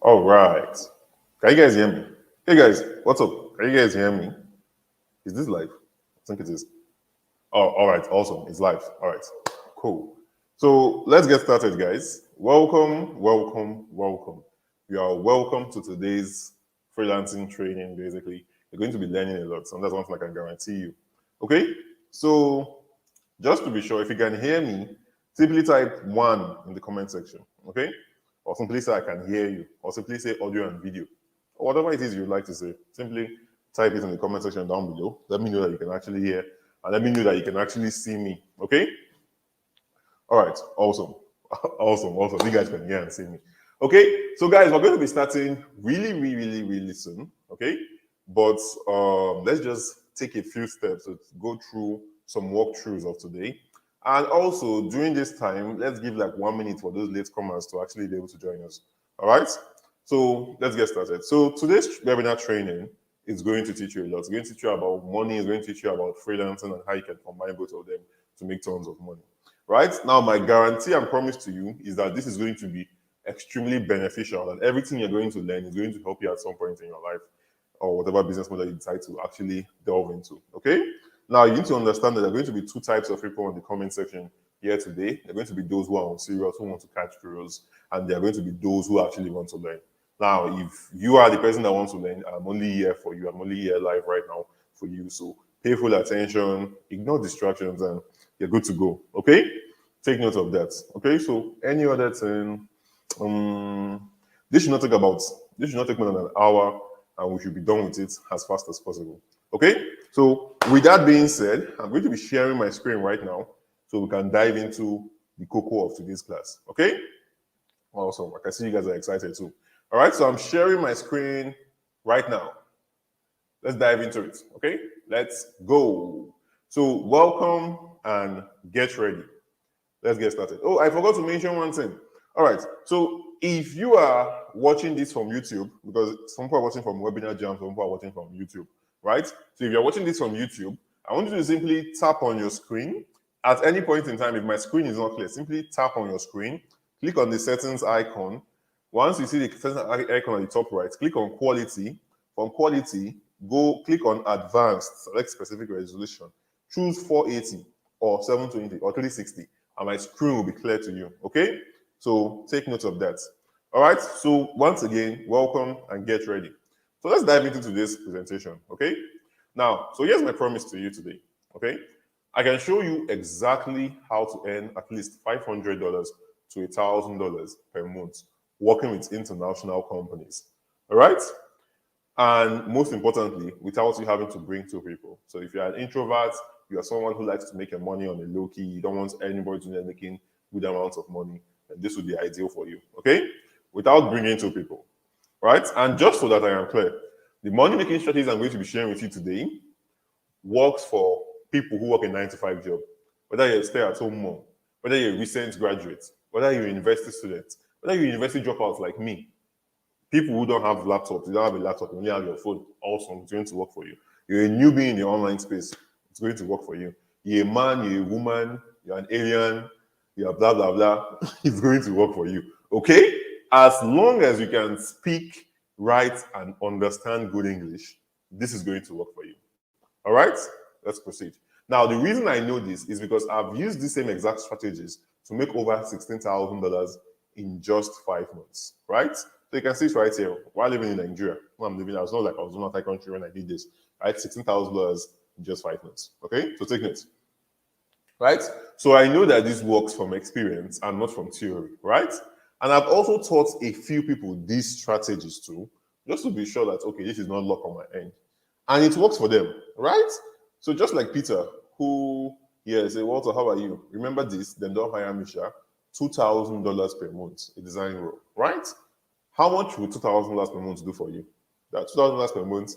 All right. Can you guys hear me? Hey guys, what's up? Can you guys hear me? Is this live? I think it is. Oh, all right. Awesome. It's live. All right. Cool. So let's get started, guys. Welcome, welcome, welcome. You are welcome to today's freelancing training. Basically, you're going to be learning a lot, and that's one thing I can guarantee you. Okay. So just to be sure, if you can hear me, simply type one in the comment section. Okay. Or simply say I can hear you, or simply say audio and video, or whatever it is you'd like to say. Simply type it in the comment section down below. Let me know that you can actually hear, and let me know that you can actually see me. Okay? All right, awesome. Awesome, awesome. You guys can hear and see me. Okay, so guys, we're going to be starting really soon. Okay, but let's just take a few steps to go through some walkthroughs of today. And also during this time, let's give like 1 minute for those latecomers to actually be able to join us. All right, so let's get started. So today's webinar training is going to teach you a lot. It's going to teach you about money, it's going to teach you about freelancing and how you can combine both of them to make tons of money. Right now, my guarantee and promise to you is that this is going to be extremely beneficial, and everything you're going to learn is going to help you at some point in your life or whatever business model you decide to actually delve into. Okay. Now, you need to understand that there are going to be two types of people in the comment section here today. There are going to be those who are serious, who want to catch cruise, and there are going to be those who actually want to learn. Now, if you are the person that wants to learn, I'm only here for you. I'm only here live right now for you. So pay full attention, ignore distractions, and you're good to go. Okay? Take note of that. Okay, so any other thing, this should not take about this should not take more than an hour, and we should be done with it as fast as possible. Okay, so with that being said, I'm going to be sharing my screen right now so we can dive into the cocoa of today's class. Okay, awesome. I can see you guys are excited too. All right, so I'm sharing my screen right now. Let's dive into it. Okay, let's go. So welcome and get ready. Let's get started. Oh, I forgot to mention one thing. All right. So if you are watching this from YouTube, because some people are watching from Webinar Jam, some people are watching from YouTube, right? So if you're watching this from YouTube, I want you to simply tap on your screen. At any point in time, if my screen is not clear, simply tap on your screen, click on the settings icon. Once you see the settings icon on the top right, click on quality. From quality, go click on advanced, select specific resolution. Choose 480 or 720 or 360. And my screen will be clear to you. Okay, so take note of that. All right, so once again, welcome and get ready. So let's dive into today's presentation. Okay, now, so here's my promise to you today. Okay, I can show you exactly how to earn at least $500 to $1,000 per month working with international companies. All right, and most importantly, without you having to bring two people. So if you're an introvert, you are someone who likes to make your money on a low key, you don't want anybody to making good amounts of money, then this would be ideal for you. Okay, without bringing two people, right? And just so that I am clear, the money making strategies I'm going to be sharing with you today works for people who work a 9 to 5 job, whether you're a stay-at-home mom, whether you're a recent graduate, whether you're a university student, whether you're a university dropout like me. People who don't have laptops, you don't have a laptop, you only have your phone, also it's going to work for you. You're a newbie in the online space, it's going to work for you. You're a man, you're a woman, you're an alien, you're blah, blah, blah. It's going to work for you. Okay? As long as you can speak, write, and understand good English, this is going to work for you. All right? Let's proceed. Now, the reason I know this is because I've used the same exact strategies to make over $16,000 in just 5 months, right? So you can see it right here. While living in Nigeria, I'm living, I was not like I was in another country when I did this, right? $16,000 in just 5 months. Okay, so take note, right? So I know that this works from experience and not from theory, right? And I've also taught a few people these strategies too, just to be sure that okay, this is not luck on my end, and it works for them, right? So just like Peter, who say, Walter, how are you? Remember this? Then don't hire Misha. $2,000 per month, a design role, right? How much would $2,000 per month do for you? That $2,000 per month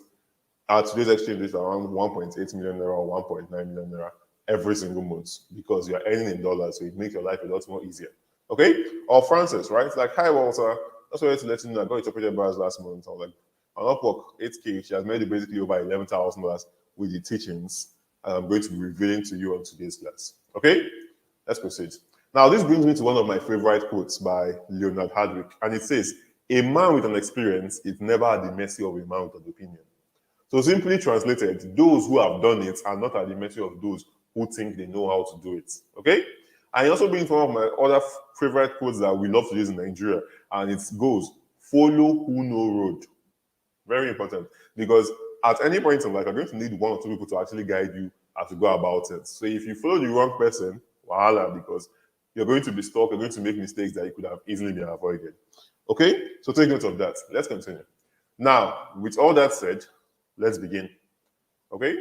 at today's exchange rate around 1.8 million naira or 1.9 million naira every single month because you are earning in dollars, so it makes your life a lot more easier. Okay? Or Francis, right? It's like, hi Walter, just wanted to let you know I got interpreted bars last month. I was like, on Upwork 8K, she has made it basically over $11,000 with the teachings, and I'm going to be revealing to you on today's class. Okay? Let's proceed. Now, this brings me to one of my favorite quotes by Leonard Hardwick, and it says, A man with an experience is never at the mercy of a man with an opinion. So simply translated, those who have done it are not at the mercy of those who think they know how to do it. Okay? And it also brings one of my other favorite quotes that we love to use in Nigeria, and it goes, follow who know road. Very important, because at any point in life, you're going to need one or two people to actually guide you as to go about it. So if you follow the wrong person, wahala, because you're going to be stuck, you're going to make mistakes that you could have easily been avoided. Okay? So take note of that. Let's continue. Now, with all that said, let's begin. Okay?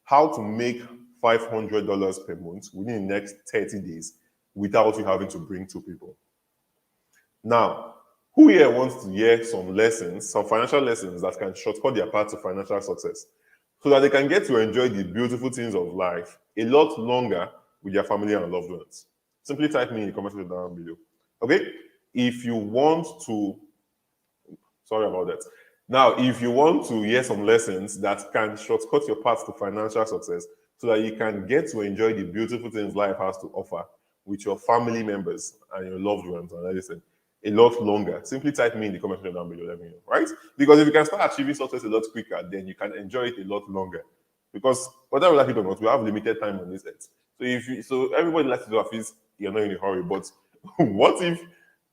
How to make $500 per month within the next 30 days without you having to bring two people. Now, who here wants to hear some lessons, some financial lessons that can shortcut their path to financial success so that they can get to enjoy the beautiful things of life a lot longer with their family and loved ones? Simply type me in the comment section down below. Okay? If you want to, sorry about that. Now, if you want to hear some lessons that can shortcut your path to financial success so that you can get to enjoy the beautiful things life has to offer with your family members and your loved ones and everything a lot longer, simply type me in the comment section down below, let me know, right? Because if you can start achieving success a lot quicker, then you can enjoy it a lot longer. Because whether we like it or not, we have limited time on this earth. So everybody likes to do things, you're not in a hurry. But what if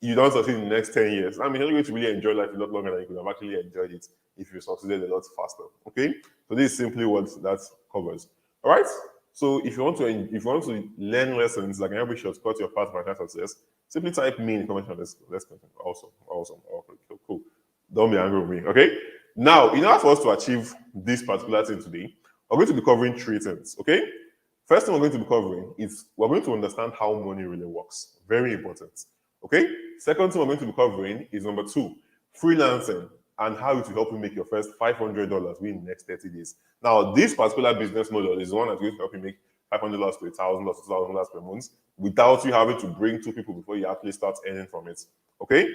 you don't succeed in the next 10 years? I mean, you're going to really enjoy life a lot longer than you could have actually enjoyed it if you succeeded a lot faster. Okay? So this is simply what that covers. All right? So if you want to learn lessons that can help you shortcut your path to financial success, simply type me in the comment section. Let's continue. Awesome. Okay, cool. Don't be angry with me. Okay? Now, in order for us to achieve this particular thing today, we're going to be covering three things. Okay? First thing we're going to be covering is we're going to understand how money really works. Very important. Okay? Second thing we're going to be covering is number 2, freelancing and how it will help you make your first $500 within the next 30 days. Now, this particular business model is the one that's going to help you make $500 to $1,000 to $2,000 per month without you having to bring two people before you actually start earning from it. Okay?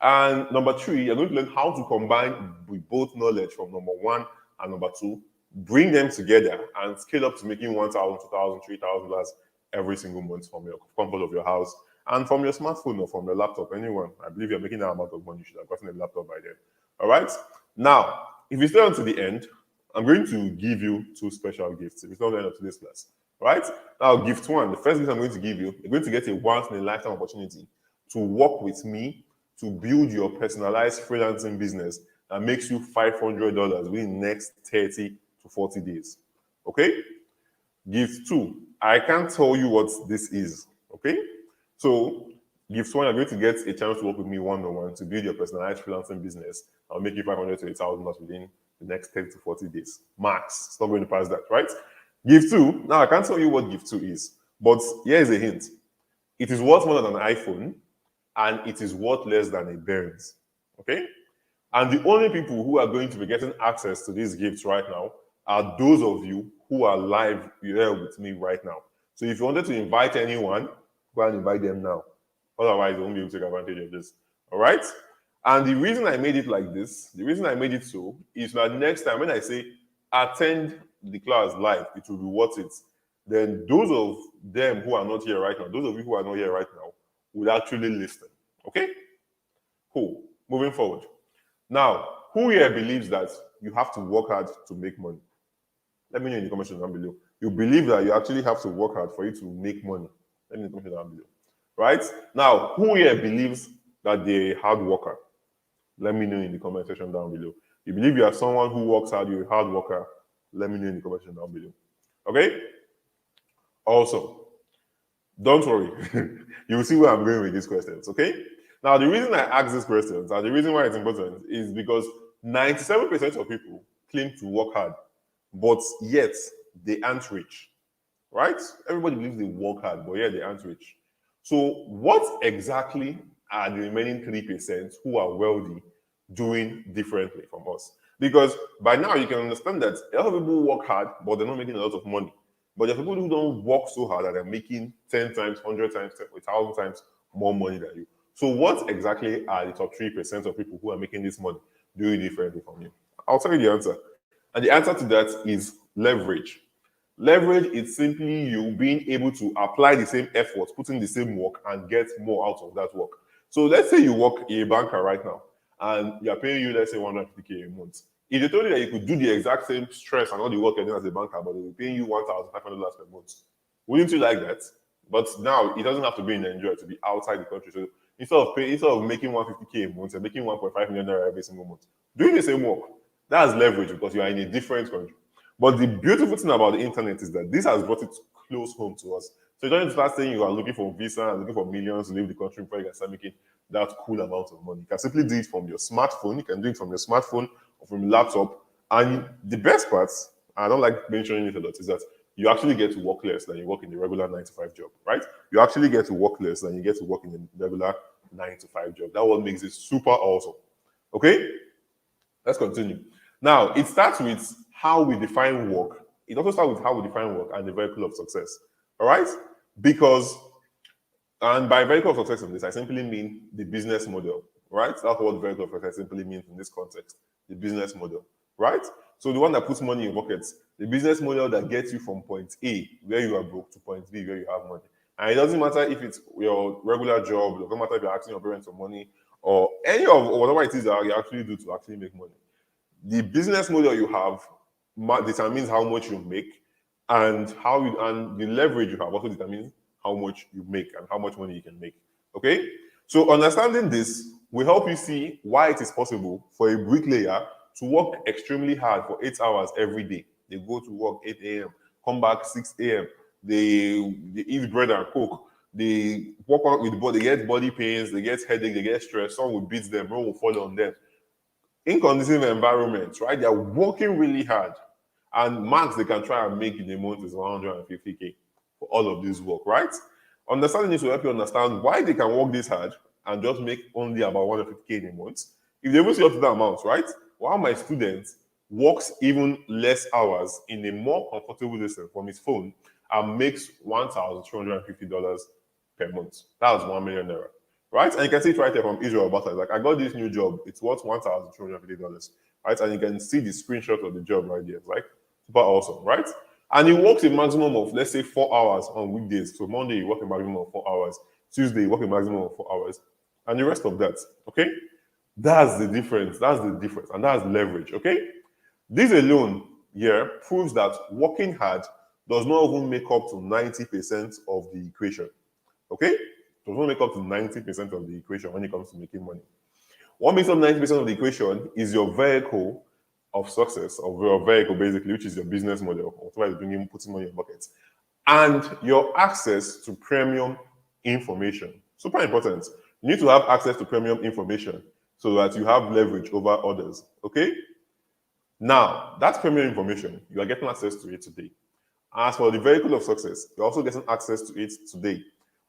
And number 3, you're going to learn how to combine with both knowledge from number 1 and number 2, bring them together and scale up to making $1,000, $2,000, $3,000 every single month from your comfort of your house and from your smartphone or from your laptop. Anyone, I believe you're making that amount of money, you should have gotten a laptop by then. All right? Now, if you stay on to the end, I'm going to give you 2 special gifts. If it's not the end of today's class. All right? Now, gift 1, the first gift I'm going to give you, you're going to get a once-in-a-lifetime opportunity to work with me to build your personalized freelancing business that makes you $500 within the next 30 to 40 days. Okay? Gift 2, I can't tell you what this is. Okay? So, gift 1, you're going to get a chance to work with me one-on-one to build your personalized freelancing business. I'll make you $500 to $1,000 within the next 10 to 40 days. Max. It's not going to pass that, right? Gift 2, now I can't tell you what gift 2 is, but here's a hint. It is worth more than an iPhone, and it is worth less than a Benz. Okay? And the only people who are going to be getting access to these gifts right now are those of you who are live here with me right now. So if you wanted to invite anyone, go and invite them now. Otherwise, you won't be able to take advantage of this. All right? And the reason I made it like this, the reason I made it so, is that next time when I say attend the class live, it will be worth it. Then those of them who are not here right now, those of you who are not here right now, will actually listen. Okay? Cool. Moving forward. Now, who here believes that you have to work hard to make money? Let me know in the comment section down below. You believe that you actually have to work hard for you to make money? Let me know in the comment section down below. Right? Now, who here believes that they're a hard worker? Let me know in the comment section down below. You believe you are someone who works hard, you're a hard worker? Let me know in the comment section down below. Okay? Also, don't worry. You will see where I'm going with these questions, okay? Now, the reason I ask these questions and the reason why it's important is because 97% of people claim to work hard, but yet they aren't rich, right? Everybody believes they work hard, but yet they aren't rich. So what exactly are the remaining 3% who are wealthy doing differently from us? Because by now you can understand that a lot of people work hard, but they're not making a lot of money. But there are people who don't work so hard that they're making 10 times, 100 times, 1,000 times more money than you. So what exactly are the top 3% of people who are making this money doing differently from you? I'll tell you the answer. And the answer to that is leverage. Leverage is simply you being able to apply the same effort, put in the same work, and get more out of that work. So let's say you work a banker right now, and you're paying you, let's say, 150K a month. If they told you that you could do the exact same stress and all the work you're doing as a banker, but they were paying you $1,500 per month, wouldn't you like that? But now it doesn't have to be in Nigeria to be outside the country. So instead of making 150K a month, you're making 1.5 million naira every single month. Doing the same work. That's leverage because you are in a different country. But the beautiful thing about the internet is that this has brought it close home to us. So you don't need to start saying you are looking for visa and looking for millions to leave the country before you can start making that cool amount of money. You can simply do it from your smartphone. You can do it from your smartphone or from your laptop. And the best part, I don't like mentioning it a lot, is that you actually get to work less than you work in the regular 9 to 5 job, right? You actually get to work less than you get to work in the regular 9 to 5 job. That what makes it super awesome. Okay? Let's continue. Now, it starts with how we define work. It also starts with how we define work and the vehicle of success. All right? Because, and by vehicle of success in this, I simply mean the business model. Right? That's what vehicle of success simply means in this context. The business model. Right? So the one that puts money in your pockets, the business model that gets you from point A, where you are broke, to point B, where you have money. And it doesn't matter if it's your regular job, it doesn't matter if you're asking your parents for money, or any of whatever it is that you actually do to actually make money. The business model you have determines how much you make, and and the leverage you have also determines how much you make and how much money you can make. Okay? So understanding this will help you see why it is possible for a bricklayer to work extremely hard for 8 hours every day. They go to work 8 a.m., come back 6 a.m., they eat bread and coke, they work out with the body, they get body pains, they get headache, they get stress, someone will beat them, someone will fall on them. In conducive environments, right? They are working really hard. And max they can try and make in a month is 150K for all of this work, right? Understanding this will help you understand why they can work this hard and just make only about 150K in a month. If they will see up to that amount, right? While my student works even less hours in a more comfortable distance from his phone and makes $1,250 per month. That's 1 million naira. Right? And you can see it right there from Israel about it. Like, I got this new job, it's worth $1,250. Right? And you can see the screenshot of the job right there. It's like super awesome, right? And he works a maximum of, let's say, 4 hours on weekdays. So Monday, you work a maximum of 4 hours. Tuesday, you work a maximum of 4 hours. And the rest of that, okay? That's the difference. That's the difference. And that's leverage, okay? This alone here proves that working hard does not even make up to 90% of the equation, okay? Does not make up to 90% of the equation when it comes to making money. What makes up 90% of the equation is your vehicle of success, of your vehicle basically, which is your business model, whatever is bringing, putting money in your pockets, and your access to premium information. Super important. You need to have access to premium information so that you have leverage over others, okay? Now, that premium information, you are getting access to it today. As for the vehicle of success, you're also getting access to it today.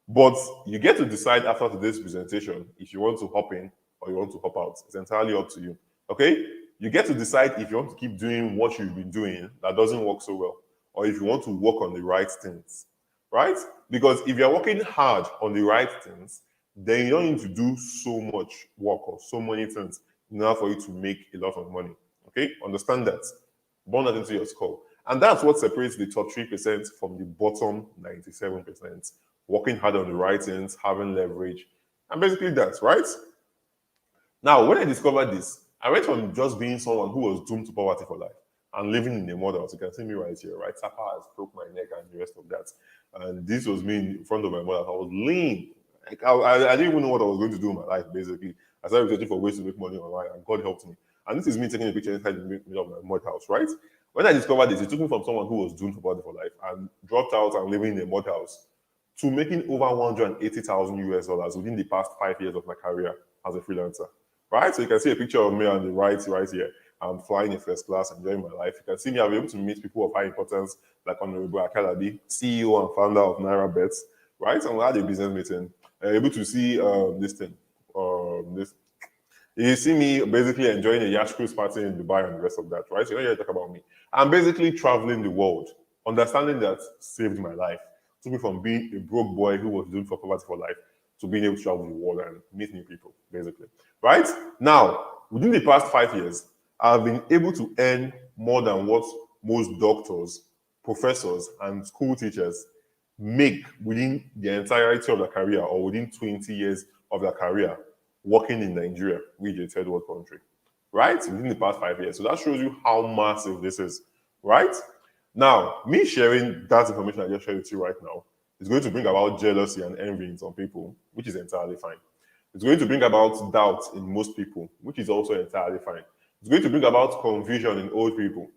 But you get to decide after today's presentation if you want to hop in or you want to hop out. It's entirely up to you. Okay? You get to decide if you want to keep doing what you've been doing that doesn't work so well, or if you want to work on the right things. Right? Because if you're working hard on the right things, then you don't need to do so much work or so many things in order for you to make a lot of money. Okay? Understand that. Burn that into your skull. And that's what separates the top 3% from the bottom 97%. Working hard on the right things, having leverage, and basically that's right. Now, when I discovered this, I went from just being someone who was doomed to poverty for life and living in a model. So you can see me right here, right? Sapa has broke my neck and the rest of that. And this was me in front of my mother. I was lean. Like, I didn't even know what I was going to do in my life, basically. I started searching for ways to make money online, and God helped me. And this is me taking a picture inside the middle of my mud house, right? When I discovered this, it took me from someone who was doomed to poverty for life and dropped out and living in a mud house to making over 180,000 US dollars within the past 5 years of my career as a freelancer. Right? So you can see a picture of me on the right here. I'm flying in first class, enjoying my life. You can see me, I'll be able to meet people of high importance, like Honorable Akalabi, CEO and founder of Naira Bets. Right? And we had a business meeting. I'm able to see this thing. This. You see me basically enjoying a yacht cruise party in Dubai and the rest of that, right? So you don't hear talk about me. I'm basically traveling the world. Understanding that saved my life. Took me from being a broke boy who was doomed for poverty for life to being able to travel the world and meet new people, basically. Right? Now, within the past 5 years, I've been able to earn more than what most doctors, professors, and school teachers make within the entirety of their career or within 20 years of their career. working in Nigeria, which is a third world country, right? Within the past 5 years. So that shows you how massive this is, right? Now, me sharing that information I just shared with you right now is going to bring about jealousy and envy in some people, which is entirely fine. It's going to bring about doubt in most people, which is also entirely fine. It's going to bring about confusion in old people,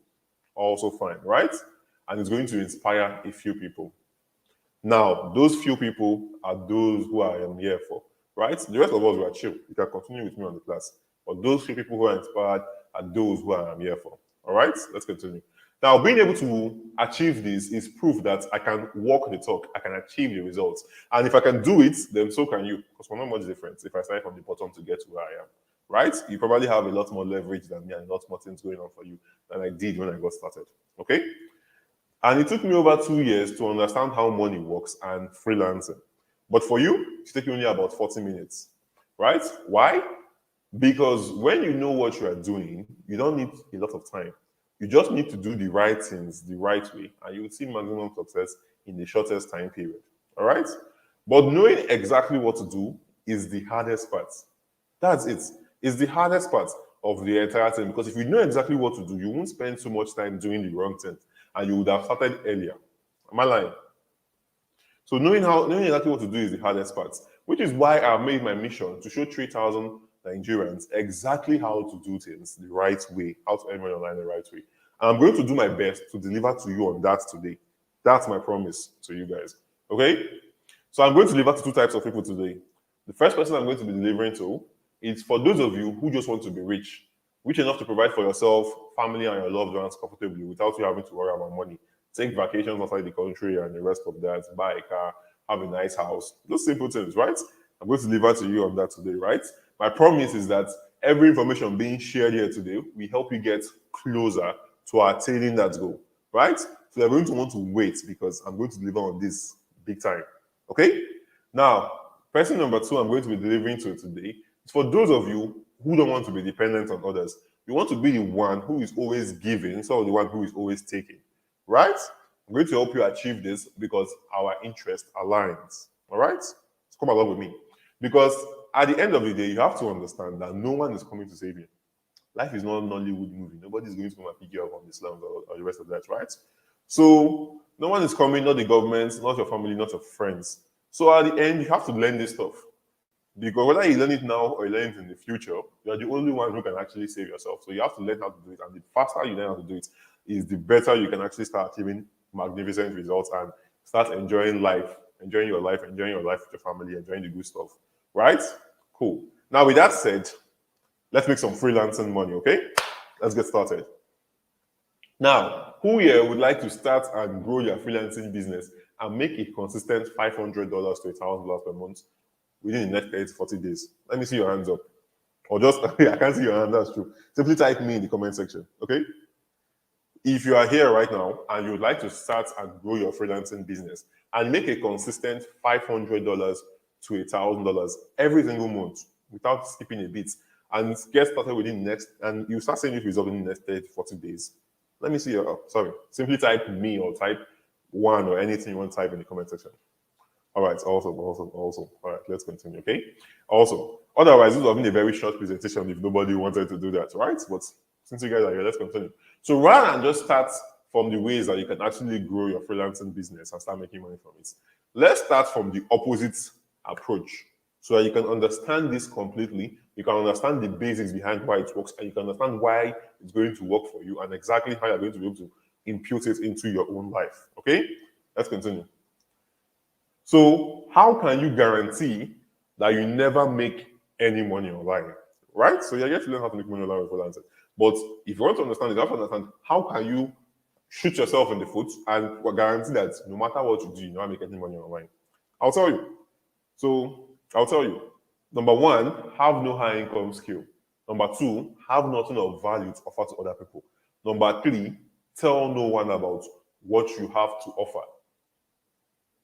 also fine, right? And it's going to inspire a few people. Now, those few people are those who I am here for, right? The rest of us were chill. You can continue with me on the class. But those few people who are inspired are those who I am here for. All right, let's continue. Now, being able to achieve this is proof that I can walk the talk, I can achieve the results. And if I can do it, then so can you. Because we're not much different if I start from the bottom to get to where I am. Right? You probably have a lot more leverage than me and a lot more things going on for you than I did when I got started. Okay? And it took me over 2 years to understand how money works and freelancing. But for you, it's taking only about 40 minutes, right? Why? Because when you know what you are doing, you don't need a lot of time. You just need to do the right things the right way, and you will see maximum success in the shortest time period. All right? But knowing exactly what to do is the hardest part. That's it. It's the hardest part of the entire thing because if you know exactly what to do, you won't spend so much time doing the wrong thing and you would have started earlier. Am I lying? So knowing exactly what to do is the hardest part, which is why I've made my mission to show 3,000 Nigerians exactly how to do things the right way, how to earn money online the right way. And I'm going to do my best to deliver to you on that today. That's my promise to you guys. Okay? So I'm going to deliver to two types of people today. The first person I'm going to be delivering to is for those of you who just want to be rich enough to provide for yourself, family, and your loved ones comfortably without you having to worry about money. Take vacations outside the country and the rest of that, buy a car, have a nice house. Those simple things, right? I'm going to deliver to you on that today, right? My promise is that every information being shared here today will help you get closer to attaining that goal, right? So you're going to want to wait because I'm going to deliver on this big time. Okay? Now, person number two I'm going to be delivering to today is for those of you who don't want to be dependent on others. You want to be the one who is always giving instead of the one who is always taking, right? I'm going to help you achieve this because our interest aligns, all right? So come along with me. Because at the end of the day, you have to understand that no one is coming to save you. Life is not a Nollywood movie. Nobody's going to come and pick you up on the slums or the rest of that, right? So no one is coming, not the government, not your family, not your friends. So at the end, you have to learn this stuff. Because whether you learn it now or you learn it in the future, you are the only one who can actually save yourself. So you have to learn how to do it. And the faster you learn how to do it, is the better you can actually start achieving magnificent results and start enjoying life, enjoying your life with your family, enjoying the good stuff. Right? Cool. Now, with that said, let's make some freelancing money, okay? Let's get started. Now, who here would like to start and grow your freelancing business and make a consistent $500 to $1,000 per month within the next 30 to 40 days? Let me see your hands up. Or just, I can't see your hand, that's true. Simply type me in the comment section, okay? If you are here right now and you would like to start and grow your freelancing business and make a consistent $500 to $1,000 every single month without skipping a bit and get started within the next, and you start seeing this result in the next 30 to 40 days, let me see your, sorry, simply type me or type one or anything you want to type in the comment section. All right, awesome. All right, let's continue, okay? Also, otherwise, this would have been a very short presentation if nobody wanted to do that, right? But since you guys are here, let's continue. So rather than just start from the ways that you can actually grow your freelancing business and start making money from it, let's start from the opposite approach so that you can understand this completely, you can understand the basics behind why it works, and you can understand why it's going to work for you and exactly how you're going to be able to impute it into your own life, okay? Let's continue. So how can you guarantee that you never make any money online, right? So you're yet to learn how to make money online with freelancing. But if you want to understand it, you have to understand how can you shoot yourself in the foot and guarantee that no matter what you do, you never make any money online. I'll tell you. So I'll tell you. Number one, have no high income skill. Number two, have nothing of value to offer to other people. Number three, tell no one about what you have to offer.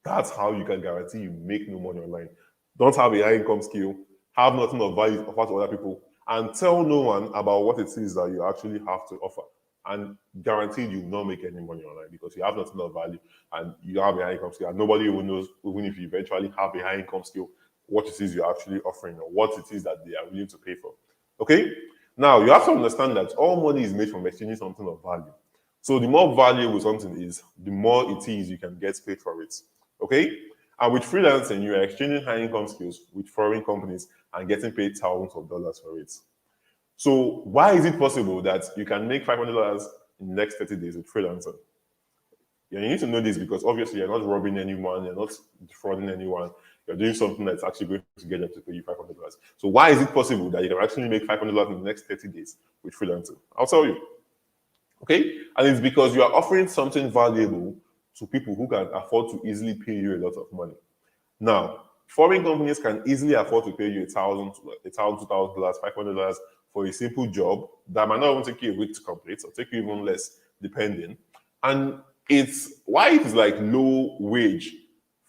That's how you can guarantee you make no money online. Don't have a high income skill, have nothing of value to offer to other people, and tell no one about what it is that you actually have to offer. And guaranteed you will not make any money online because you have nothing of value and you have a high income skill. And nobody even knows, even if you eventually have a high income skill, what it is you're actually offering or what it is that they are willing to pay for. Okay? Now, you have to understand that all money is made from exchanging something of value. So the more valuable something is, the more it is you can get paid for it. Okay? And with freelancing, you are exchanging high income skills with foreign companies and getting paid thousands of dollars for it. So why is it possible that you can make $500 in the next 30 days with freelancing? Yeah, you need to know this because obviously you're not robbing anyone, you're not defrauding anyone, you're doing something that's actually going to get them to pay you $500. So why is it possible that you can actually make $500 in the next 30 days with freelancing? I'll tell you. Okay? And it's because you are offering something valuable to people who can afford to easily pay you a lot of money. Now, foreign companies can easily afford to pay you $1,000, $2,000, $500 for a simple job that might not even take you a week to complete or take you even less, depending. And it's why it is like low wage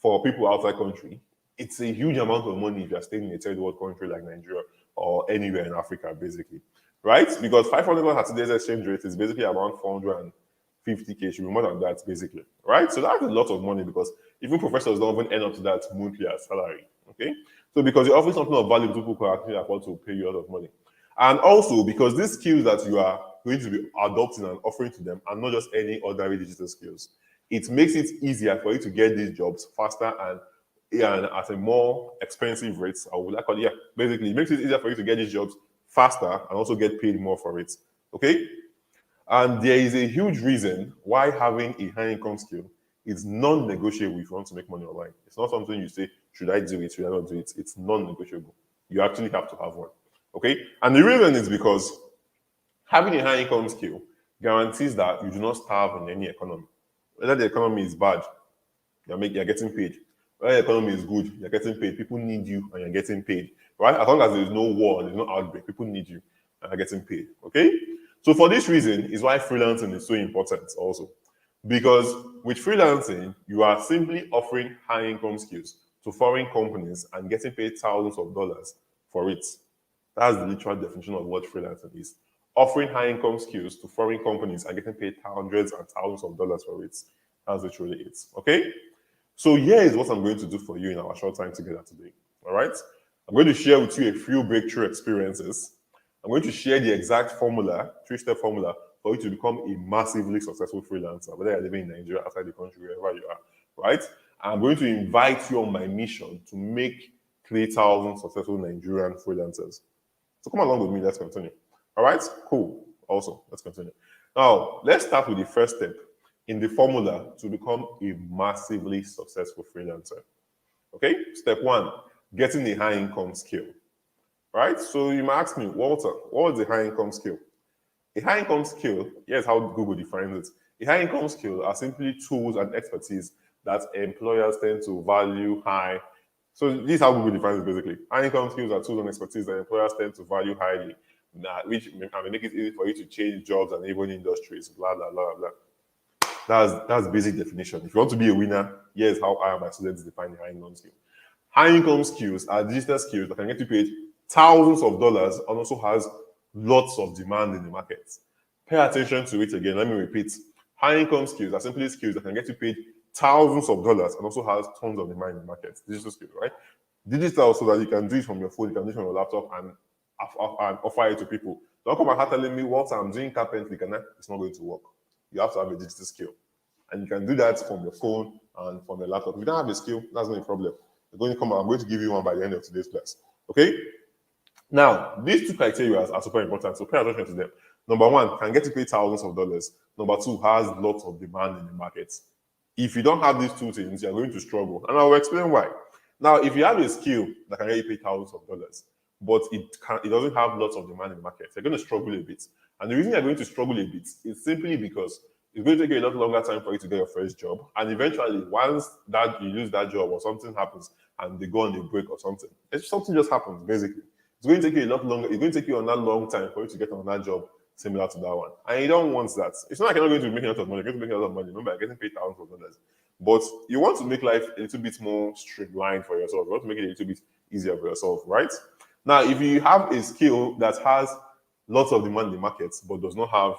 for people outside country. It's a huge amount of money if you're staying in a third world country like Nigeria or anywhere in Africa, basically, right? Because $500 at today's exchange rate is basically around 450K, should be more than that, basically, right? So that's a lot of money because even professors don't even end up to that monthly as salary, okay? So because you're offering something of value to people who can actually afford to pay you a lot of money. And also because these skills that you are going to be adopting and offering to them are not just any ordinary digital skills. It makes it easier for you to get these jobs faster and at a more expensive rate. I would like, yeah, basically, it makes it easier for you to get these jobs faster and also get paid more for it. Okay? And there is a huge reason why having a high income skill is non-negotiable if you want to make money online. It's not something you say, should I do it, should I not do it? It's non-negotiable. You actually have to have one. Okay? And the reason is because having a high income skill guarantees that you do not starve in any economy. Whether the economy is bad, you're getting paid. Whether the economy is good, you're getting paid. People need you and you're getting paid. Right? As long as there's no war, there's no outbreak, people need you and you're getting paid. Okay? So for this reason is why freelancing is so important also. Because with freelancing, you are simply offering high income skills to foreign companies and getting paid thousands of dollars for it. That's the literal definition of what freelancing is. Offering high income skills to foreign companies and getting paid hundreds and thousands of dollars for it. That's literally it. Okay? So here is what I'm going to do for you in our short time together today. All right? I'm going to share with you a few breakthrough experiences. I'm going to share the exact formula, three-step formula, for you to become a massively successful freelancer, whether you're living in Nigeria, outside the country, wherever you are, right? I'm going to invite you on my mission to make 3,000 successful Nigerian freelancers. So come along with me, let's continue. All right, cool. Also, let's continue. Now, let's start with the first step in the formula to become a massively successful freelancer. Okay, step one, getting a high income skill. Right? So you might ask me, Walter, what is a high income skill? A high income skill, here's how Google defines it. A high income skill are simply tools and expertise that employers tend to value high. So this is how Google defines it basically. High income skills are tools and expertise that employers tend to value highly, which can make it easy for you to change jobs and even industries, blah, blah, blah, blah. That's basic definition. If you want to be a winner, here's how I and my students define the high income skill. High income skills are digital skills that can get you paid thousands of dollars and also has lots of demand in the market. Pay attention to it again. Let me repeat. High income skills are simply skills that can get you paid thousands of dollars and also has tons of demand in the market. Digital skills, right? Digital so that you can do it from your phone, you can do it from your laptop and offer it to people. Don't come and telling me what I'm doing carpentry, it's not going to work. You have to have a digital skill. And you can do that from your phone and from your laptop. If you don't have a skill, that's not a problem. You're going to come. I'm going to give you one by the end of today's class. Okay? Now, these two criteria are super important, so pay attention to them. Number one, can get you paid thousands of dollars. Number two, has lots of demand in the market. If you don't have these two things, you're going to struggle. And I will explain why. Now, if you have a skill that can get you paid thousands of dollars, but it doesn't have lots of demand in the market, you're going to struggle a bit. And the reason you're going to struggle a bit is simply because it's going to take you a lot longer time for you to get your first job. And eventually, once that you lose that job or something happens and they go on a break or something, something just happens, basically. It's going to take you a lot longer. It's going to take you another long time for you to get on that job similar to that one. And you don't want that. It's not like you're not going to be making a lot of money. You're going to make a lot of money. Remember, you're getting paid thousands of dollars. But you want to make life a little bit more streamlined for yourself. You want to make it a little bit easier for yourself, right? Now, if you have a skill that has lots of demand in the market, but does not have,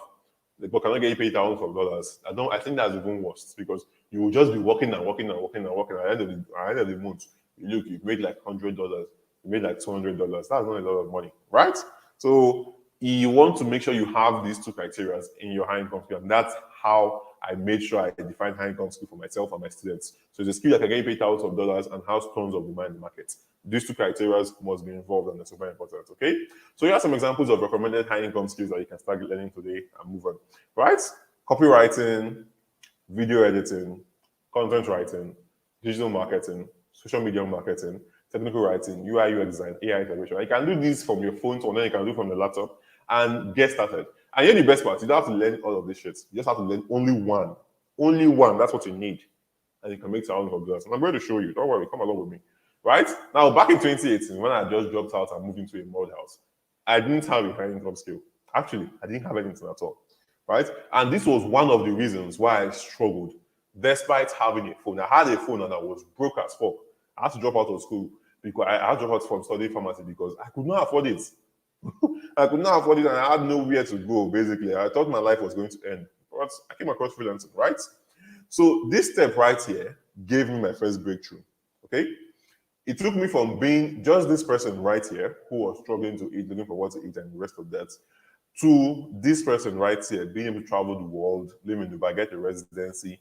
but cannot get you paid thousands of dollars, I think that's even worse because you will just be working and working and working and working. At the end of the month, Look, you've made like $100, you made like $200. That's not a lot of money, right? So you want to make sure you have these two criteria in your high income skill. And that's how I made sure I defined high income skill for myself and my students. So it's a skill that can get paid thousands of dollars and has tons of demand in the market. These two criteria must be involved, and they're super important. Okay. So here are some examples of recommended high income skills that you can start learning today and move on. Right? Copywriting, video editing, content writing, digital marketing, social media marketing, technical writing, UI, UX design, AI integration. You can do this from your phone, or then you can do from the laptop and get started. And here the best part, you don't have to learn all of this shit. You just have to learn only one. Only one. That's what you need. And you can make thousands of dollars. And I'm going to show you. Don't worry, come along with me. Right? Now, back in 2018, when I just dropped out and moved into a mod house, I didn't have a high income skill. Actually, I didn't have anything at all. Right? And this was one of the reasons why I struggled despite having a phone. I had a phone and I was broke as fuck. I had to drop out of school because I had to drop out from studying pharmacy because I could not afford it. I could not afford it and I had nowhere to go, basically. I thought my life was going to end. But I came across freelancing, right? So this step right here gave me my first breakthrough, okay? It took me from being just this person right here who was struggling to eat, looking for what to eat and the rest of that, to this person right here being able to travel the world, live in Dubai, get a residency,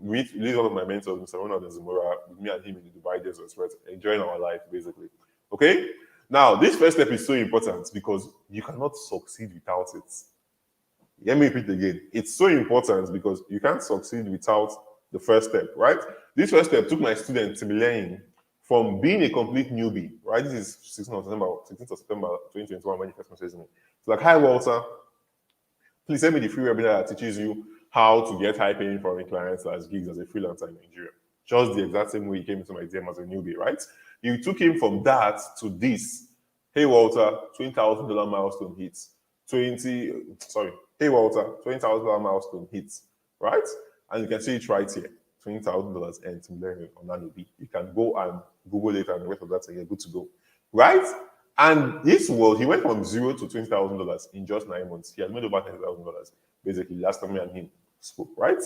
meet one of my mentors, Mr. Ronald Zamora, with me and him in the Dubai desert, right? Enjoying our life, basically. Okay? Now, this first step is so important because you cannot succeed without it. Let me repeat again. It's so important because you can't succeed without the first step, right? This first step took my student Timileyin from being a complete newbie, right? This is 16th of September 2021 when he first messaged me. It's like, hi, Walter. Please send me the free webinar that teaches you how to get high-paying foreign clients as gigs as a freelancer in Nigeria. Just the exact same way he came into my DM as a newbie, right? You took him from that to this. Hey, Walter, $20,000 milestone hits. Hey, Walter, $20,000 milestone hits, right? And you can see it right here. $20,000 and Timileyin on Nanubi. You can go and Google it and the rest of that and you're good to go, right? And this world, he went from $0 to $20,000 in just 9 months. He has made over $10,000 basically last time me and him spoke, right?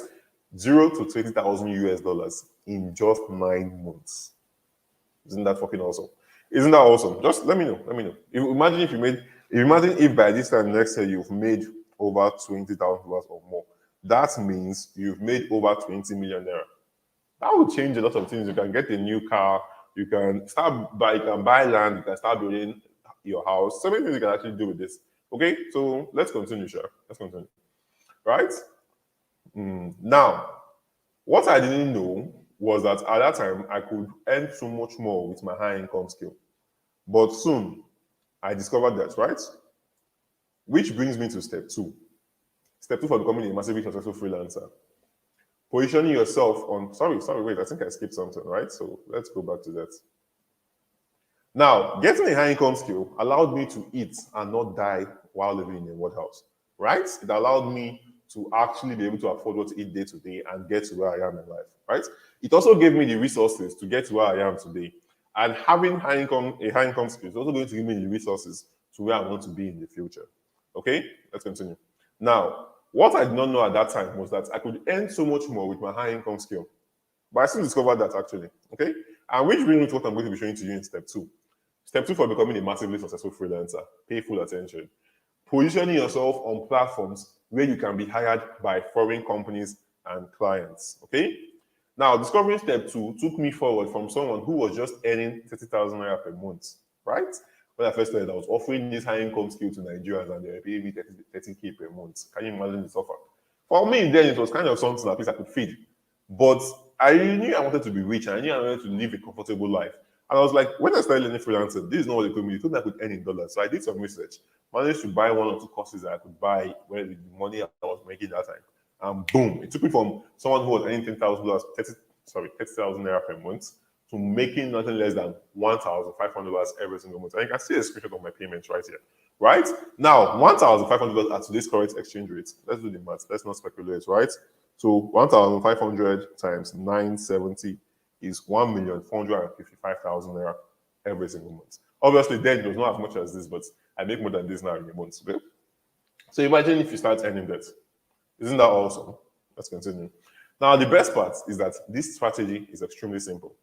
0 to 20,000 US dollars in just 9 months. Isn't that fucking awesome? Isn't that awesome? Just let me know. Let me know. Imagine if by this time next year you've made over $20,000 or more. That means you've made over 20 million naira. That will change a lot of things. You can get a new car. You can buy land. You can start building your house. So many things you can actually do with this. Okay, so let's continue, sure. Let's continue. Right? Now, what I didn't know was that at that time I could earn so much more with my high income skill. But soon I discovered that, right? Which brings me to step 2. Step 2 for becoming a massively successful freelancer. Positioning yourself on, wait, I think I skipped something, right? So let's go back to that. Now, getting a high income skill allowed me to eat and not die while living in a ward house, right? It allowed me to actually be able to afford what to eat day to day and get to where I am in life, right? It also gave me the resources to get to where I am today. And having a high income skill is also going to give me the resources to where I want to be in the future. Okay, let's continue. Now, what I did not know at that time was that I could earn so much more with my high income skill. But I still discovered that actually. Okay, and which brings me to what I'm going to be showing to you in step 2. Step 2 for becoming a massively successful freelancer. Pay full attention. Positioning yourself on platforms where you can be hired by foreign companies and clients. Okay? Now, discovering step 2 took me forward from someone who was just earning 30,000 naira per month, right? When I first started, I was offering this high income skill to Nigerians and they were paying me 30K per month. Can you imagine this offer? For me, then it was kind of something at least I could feed. But I knew I wanted to be rich and I knew I wanted to live a comfortable life. And I was like, when I started learning freelancing, this is not what they told me. They told me I could earn in dollars. So I did some research, managed to buy 1 or 2 courses that I could buy with the money I was making that time. And boom, it took me from someone who was earning $10,000, 30,000 naira per month to making nothing less than $1,500 every single month. And you can see a screenshot of my payments right here. Right? Now, $1,500 at today's current exchange rate. Let's do the math. Let's not speculate, right? So 1,500 times 970 is 1,455,000 naira every single month. Obviously, then it was not as much as this, but I make more than this now in a month. Okay? So imagine if you start earning that. Isn't that awesome? Let's continue. Now, the best part is that this strategy is extremely simple.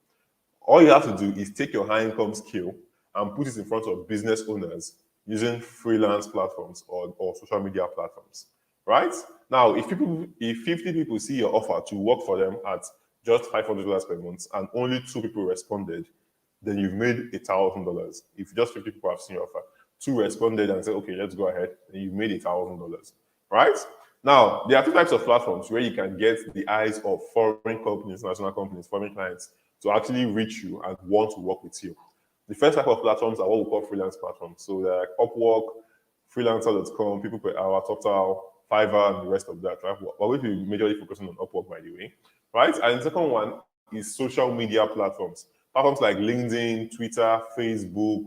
All you have to do is take your high income skill and put it in front of business owners using freelance platforms or social media platforms, right? Now, if 50 people see your offer to work for them at just $500 per month and only 2 people responded, then you've made $1,000. If just 50 people have seen your offer, 2 responded and said, okay, let's go ahead, then you've made $1,000, right? Now, there are 2 types of platforms where you can get the eyes of foreign companies, national companies, foreign clients to actually reach you and want to work with you. The first type of platforms are what we call freelance platforms. So they're like Upwork, freelancer.com, people per hour, Total, Fiverr, and the rest of that, right? We're going to be majorly focusing on Upwork, by the way, right? And the second one is social media platforms. Platforms like LinkedIn, Twitter, Facebook,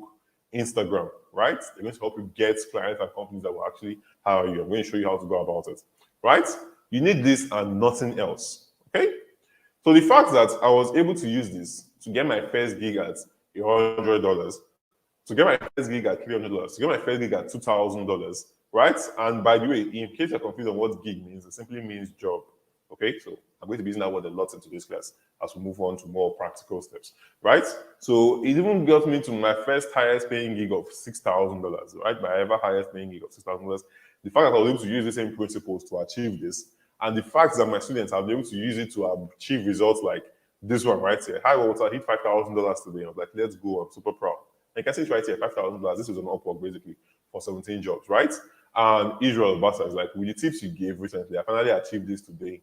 Instagram, right? They're going to help you get clients and companies that will actually hire you. I'm going to show you how to go about it, right? You need this and nothing else, okay? So the fact that I was able to use this to get my first gig at $100, to get my first gig at $300, to get my first gig at $2,000, right? And by the way, in case you're confused on what gig means, it simply means job. Okay, so I'm going to be using that word a lot into this class as we move on to more practical steps, right? So it even got me to my first highest paying gig of $6,000, right? My ever highest paying gig of $6,000. The fact that I was able to use the same principles to achieve this, and the fact that my students have been able to use it to achieve results like this one right here. Hi, Walter, I hit $5,000 today. I was like, let's go. I'm super proud. I can see it right here, $5,000. This was an Upwork basically for 17 jobs, right? And Israel Basa is like, with the tips you gave recently, I finally achieved this today,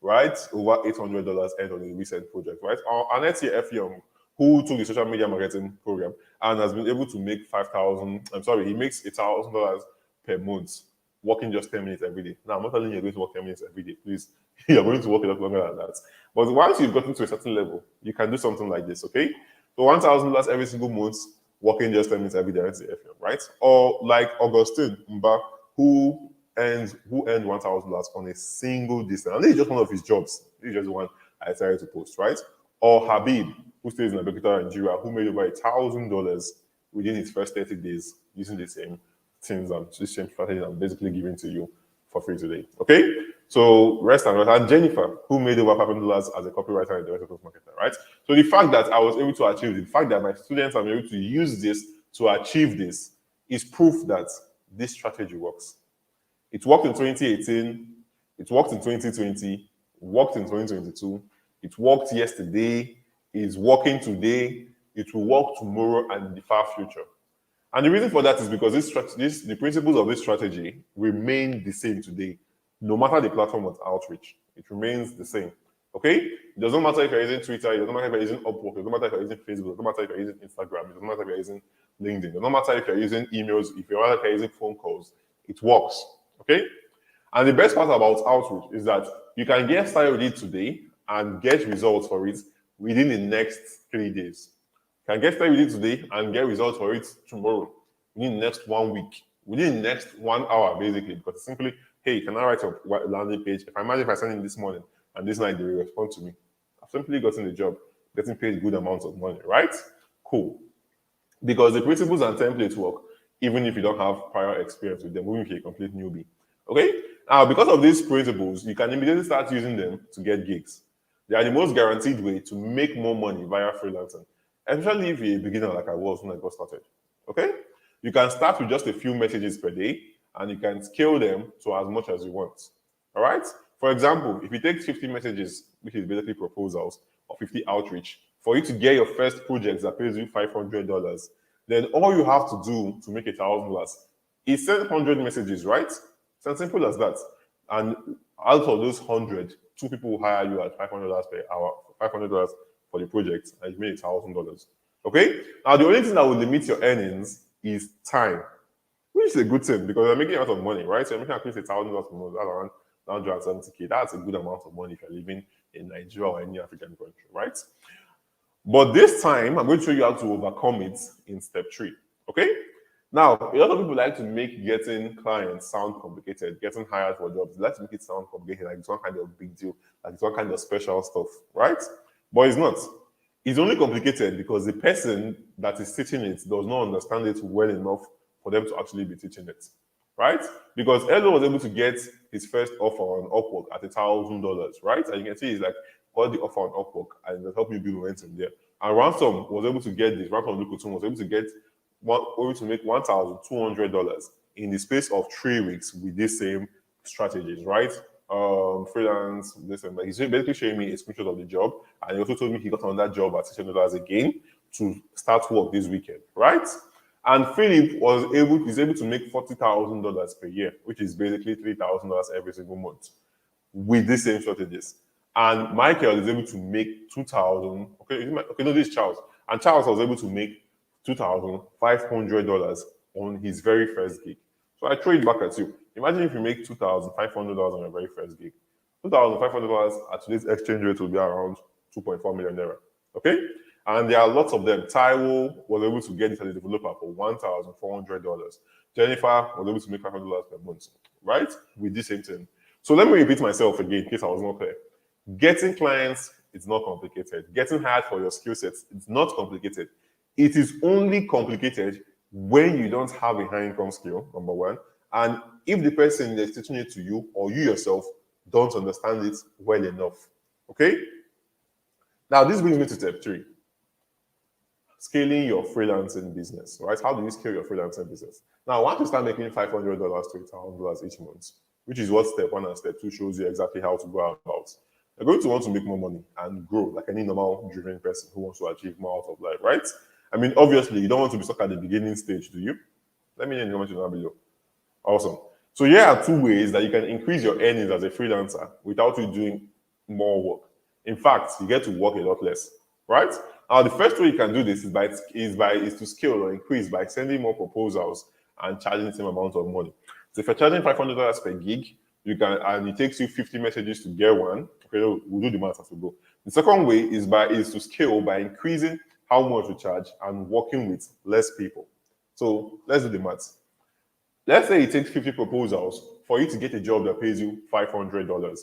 right? Over $800 earned on a recent project, right? Annette F. Young, who took the social media marketing program and has been able to make he makes $1,000 per month working just 10 minutes every day. Now, I'm not telling you you're going to work 10 minutes every day, please. You're going to work a lot longer than that. But once you've gotten to a certain level, you can do something like this, okay? So $1,000 every single month, working just 10 minutes every day, right? Or like Augustine Mba, who earned $1,000 on a single distance. And this is just one of his jobs. This is just the one I decided to post, right? Or Habib, who stays in Abeokuta, Nigeria, who made over $1,000 within his first 30 days using the same things and the same strategy I'm basically giving to you for free today. Okay? So rest and rest. And Jennifer, who made over $500 as a copywriter and director of marketing, right? So the fact that I was able to achieve it, the fact that my students are able to use this to achieve this is proof that this strategy works. It worked in 2018, it worked in 2020, worked in 2022, it worked yesterday, it's working today, it will work tomorrow and in the far future. And the reason for that is because the principles of this strategy remain the same today, no matter the platform of outreach. It remains the same. Okay? It doesn't matter if you're using Twitter, it doesn't matter if you're using Upwork, it doesn't matter if you're using Facebook, it doesn't matter if you're using Instagram, it doesn't matter if you're using LinkedIn, it doesn't matter if you're using emails, if you're using phone calls, it works. Okay? And the best part about outreach is that you can get started with it today and get results for it within the next 3 days. Can get started with it today and get results for it tomorrow, within the next 1 week, within the next 1 hour, basically, because it's simply, hey, can I write a landing page? If I send in this morning and this night they will respond to me, I've simply gotten the job, getting paid good amounts of money, right? Cool. Because the principles and templates work, even if you don't have prior experience with them, even if you're a complete newbie. Okay? Now, because of these principles, you can immediately start using them to get gigs. They are the most guaranteed way to make more money via freelancing, especially if you're a beginner like I was when I got started. Okay? You can start with just a few messages per day and you can scale them to as much as you want. All right? For example, if you take 50 messages, which is basically proposals, or 50 outreach, for you to get your first project that pays you $500, then all you have to do to make $1,000 is send 100 messages, right? It's as simple as that. And out of those 100, 2 people will hire you at $500 per hour, $500 for the project, and you made $1,000. Okay? Now, the only thing that will limit your earnings is time, which is a good thing because you're making a lot of money, right? So you're making at least $1,000 per month, that's around 170K. That's a good amount of money if you're living in Nigeria or any African country, right? But this time, I'm going to show you how to overcome it in step 3. Okay? Now, a lot of people like to make getting clients sound complicated, getting hired for jobs. They like to make it sound complicated, like it's one kind of big deal, like it's one kind of special stuff, right? But it's not. It's only complicated because the person that is teaching it does not understand it well enough for them to actually be teaching it, right? Because Edo was able to get his first offer on Upwork at $1,000, right? And you can see he's like, got the offer on Upwork and it'll help you build momentum there. And Ransom was able to get this. Ransom Lukutum was able to get able to make $1,200 in the space of 3 weeks with this same strategies, right? Freelance, this and that. He's basically showing me a screenshot of the job, and he also told me he got another job at $600 again to start work this weekend, right? And Philip is able to make $40,000 per year, which is basically $3,000 every single month with the same strategies. And Michael is able to make 2,000. Okay, no, this is Charles. And Charles was able to make $2,500 on his very first gig. So I throw it back at you. Imagine if you make $2,500 on your very first gig. $2,500 at today's exchange rate will be around 2.4 million naira. Okay? And there are lots of them. Taiwo was able to get it as a developer for $1,400. Jennifer was able to make $500 per month, right? With the same thing. So let me repeat myself again in case I was not clear. Getting clients is not complicated. Getting hired for your skill sets is not complicated. It is only complicated when you don't have a high income skill, number one, and if the person is teaching it to you or you yourself don't understand it well enough. Okay? Now, this brings me to step 3. Scaling your freelancing business, right? How do you scale your freelancing business? Now, once you start making $500 to $1,000 each month, which is what step 1 and step 2 shows you exactly how to go about, you're going to want to make more money and grow like any normal driven person who wants to achieve more out of life, right? I mean, obviously, you don't want to be stuck at the beginning stage, do you? Let me know in the comments down below. Awesome. So here are 2 ways that you can increase your earnings as a freelancer without you doing more work. In fact, you get to work a lot less, right? Now, the first way you can do this is to scale or increase by sending more proposals and charging the same amount of money. So if you're charging $500 per gig, you can, and it takes you 50 messages to get one. Okay, we'll do the math as we go. The second way is to scale by increasing how much you charge and working with less people. So let's do the math. Let's say it takes 50 proposals for you to get a job that pays you $500,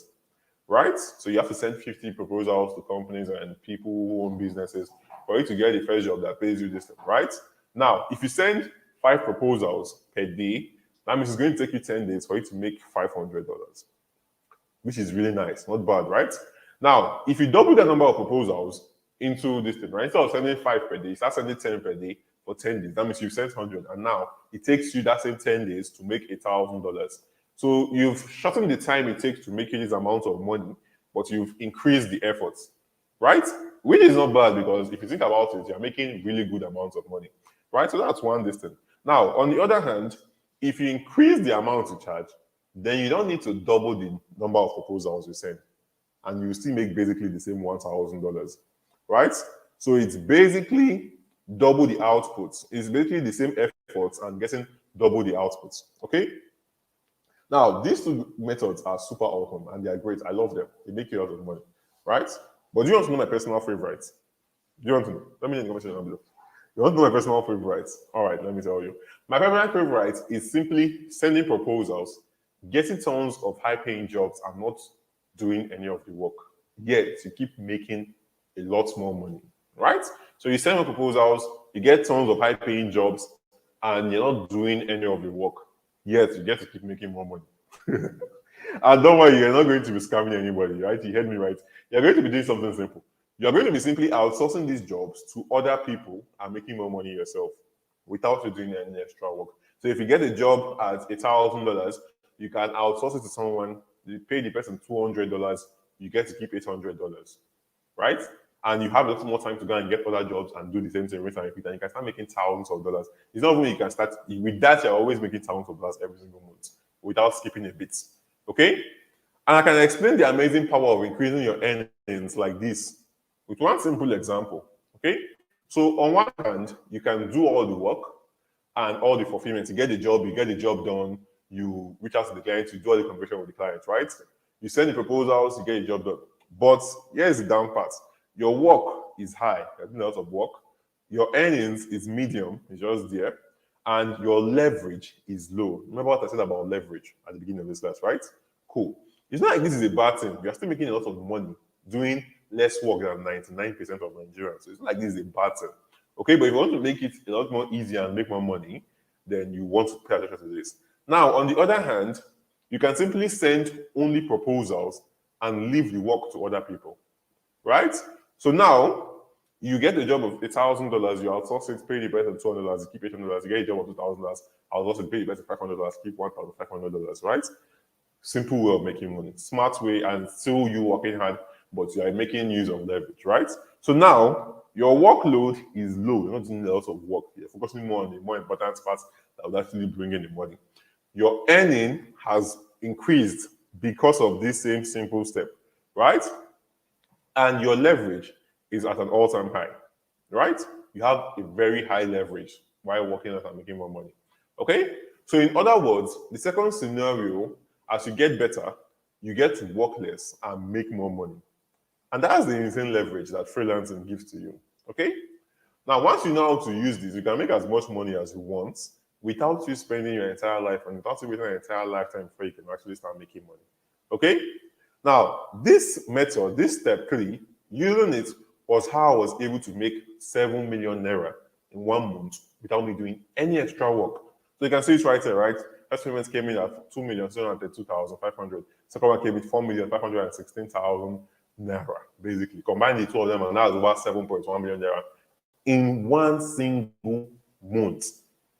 right? So you have to send 50 proposals to companies and people who own businesses for you to get the first job that pays you this, right? Now, if you send 5 proposals per day, that means it's going to take you 10 days for you to make $500, which is really nice, not bad, right? Now, if you double the number of proposals into this thing, right? Instead of sending 5 per day, you start sending 10 per day for 10 days. That means you've sent 100, and now it takes you that same 10 days to make $1,000. So you've shortened the time it takes to make you this amount of money, but you've increased the efforts, right? Which is not bad because if you think about it, you're making really good amounts of money, right? So that's one distance. Now, on the other hand, if you increase the amount you charge, then you don't need to double the number of proposals you send, and you still make basically the same $1,000, right? So it's basically double the outputs. It's basically the same efforts and getting double the outputs, okay? Now, these 2 methods are super awesome and they are great. I love them. They make you a lot of money, right? But do you want to know my personal favorites? Do you want to know? Let me know in the comment section down below. You want to know my personal favorites? All right, let me tell you. My favorite is simply sending proposals, getting tons of high-paying jobs and not doing any of the work. Yet, you keep making a lot more money, right? So you send proposals, you get tons of high-paying jobs, and you're not doing any of the work. Yet, you get to keep making more money. And don't worry, you're not going to be scamming anybody, right? You heard me right. You're going to be doing something simple. You're going to be simply outsourcing these jobs to other people and making more money yourself without you doing any extra work. So if you get a job at $1,000, you can outsource it to someone, you pay the person $200, you get to keep $800, right? And you have a little more time to go and get other jobs and do the same thing, rinse and repeat, and you can start making thousands of dollars. It's not even you can start, with that, you're always making thousands of dollars every single month without skipping a bit, okay? And I can explain the amazing power of increasing your earnings like this with one simple example, okay? So on one hand, you can do all the work and all the fulfillment. You get the job done, you reach out to the client, you do all the conversation with the client, right? You send the proposals, you get the job done. But here's the down part. Your work is high, you're doing a lot of work. Your earnings is medium, it's just there. And your leverage is low. Remember what I said about leverage at the beginning of this class, right? Cool. It's not like this is a bad thing. We are still making a lot of money doing less work than 99% of Nigerians. So it's not like this is a bad thing. Okay, but if you want to make it a lot more easier and make more money, then you want to pay attention to this. Now, on the other hand, you can simply send only proposals and leave the work to other people, right? So now, You get a job of $1,000, you outsource it, pay the person $200, you keep $800, you get a job of $2,000, outsource it, pay the person $500, keep $1,500, right? Simple way of making money, smart way, and still you working hard, but you are making use of leverage, right? So now your workload is low. You're not doing a lot of work. You're focusing more on the more important parts that will actually bring in the money. Your earning has increased because of this same simple step, right? And your leverage is at an all-time high, right? You have a very high leverage while working out and making more money. Okay? So in other words, the second scenario, as you get better, you get to work less and make more money. And that's the insane leverage that freelancing gives to you. Okay? Now, once you know how to use this, you can make as much money as you want without you spending your entire life and without you waiting an entire lifetime before you can actually start making money. Okay? Now, this method, this step 3, using it was how I was able to make 7 million naira in 1 month without me doing any extra work. So you can see it right there, right? First payment came in at 2,732,500. Second one came with 4,516,000 naira, basically. Combine the two of them, and that's over 7.1 million naira in 1 single month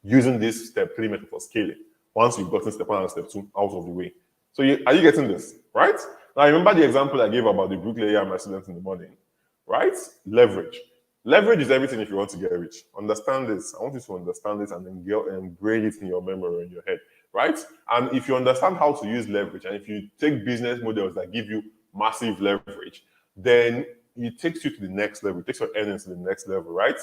using this step 3 method for scaling. Once you've gotten step 1 and step 2 out of the way. So are you getting this, right? Now, remember the example I gave about the bricklayer and my students in the morning, right? Leverage. Leverage is everything if you want to get rich. Understand this. I want you to understand this and then ingrain it in your memory or in your head, right? And if you understand how to use leverage, and if you take business models that give you massive leverage, then it takes you to the next level. It takes your earnings to the next level, right?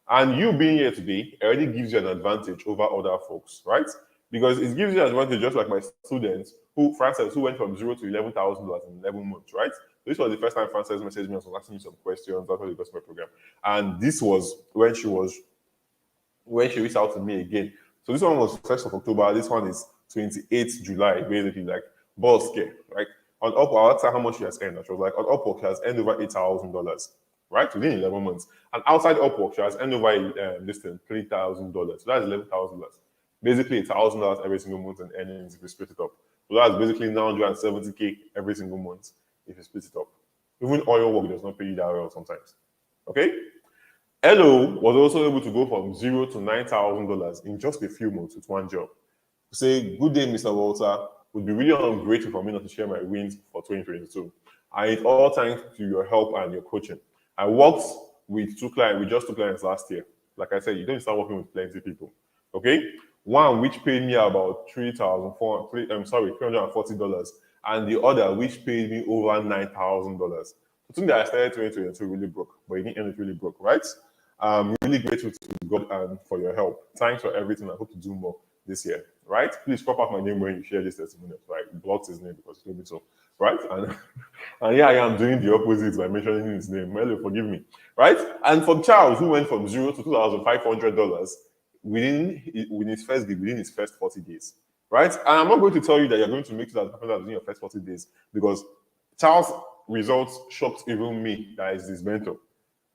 And you being here today already gives you an advantage over other folks, right? Because it gives you an advantage, just like my students who, Frances, who went from $0 to $11,000 in 11 months, right? This was the first time Frances messaged me and was asking me some questions after the customer program. And this was when she reached out to me again. So this one was 1st of October. This one is 28th July, basically, like balls scale, right? On Upwork, I'll ask her how much she has earned. She was like, on Upwork, she has earned over $8,000, right? Within 11 months. And outside Upwork, she has earned over this thing, $3,000. So that's $11,000. Basically $1,000 every single month in earnings if you split it up. So that's basically 970K every single month if you split it up. Even oil work does not pay you that well sometimes. Okay? Elo was also able to go from $0 to $9,000 in just a few months with one job. Say, good day, Mr. Walter. Would be really ungrateful for me not to share my wins for 2022. And it's all thanks to your help and your coaching. I worked with just two clients last year. Like I said, you don't start working with plenty of people. Okay? One which paid me about $340, and the other which paid me over $9,000. So think that I started 2022 really broke, but it didn't end it really broke, right? I'm really grateful to God and for your help. Thanks for everything. I hope to do more this year, right? Please crop out my name when you share this testimonial. Right? Blocked his name because he told me so, right? And here I am doing the opposite by mentioning his name. Melo, forgive me, right? And for Charles, who went from $0 to $2,500 within his first gig, within his first 40 days, right? And I'm not going to tell you that you're going to make $2,500 within your first 40 days because Charles' results shocked even me, that is his mentor.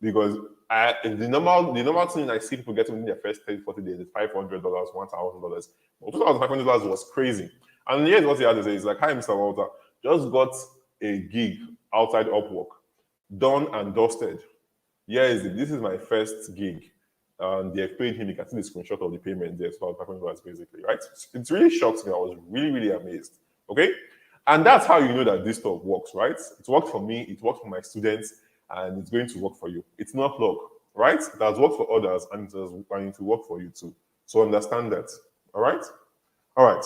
Because the normal thing I see people getting within their first 30, 40 days is $500, $1,000. But $2,500 was crazy. And here's what he had to say. He's like, hi, Mr. Walter, just got a gig outside Upwork, done and dusted. Yes, this is my first gig. And they paid him. You can see the screenshot of the payment there. It's about $500 basically, right? It really shocked me. I was really, really amazed. Okay? And that's how you know that this stuff works, right? It worked for me, it worked for my students, and it's going to work for you. It's not luck, right? It has worked for others, and it will work for you too. So understand that. All right? All right.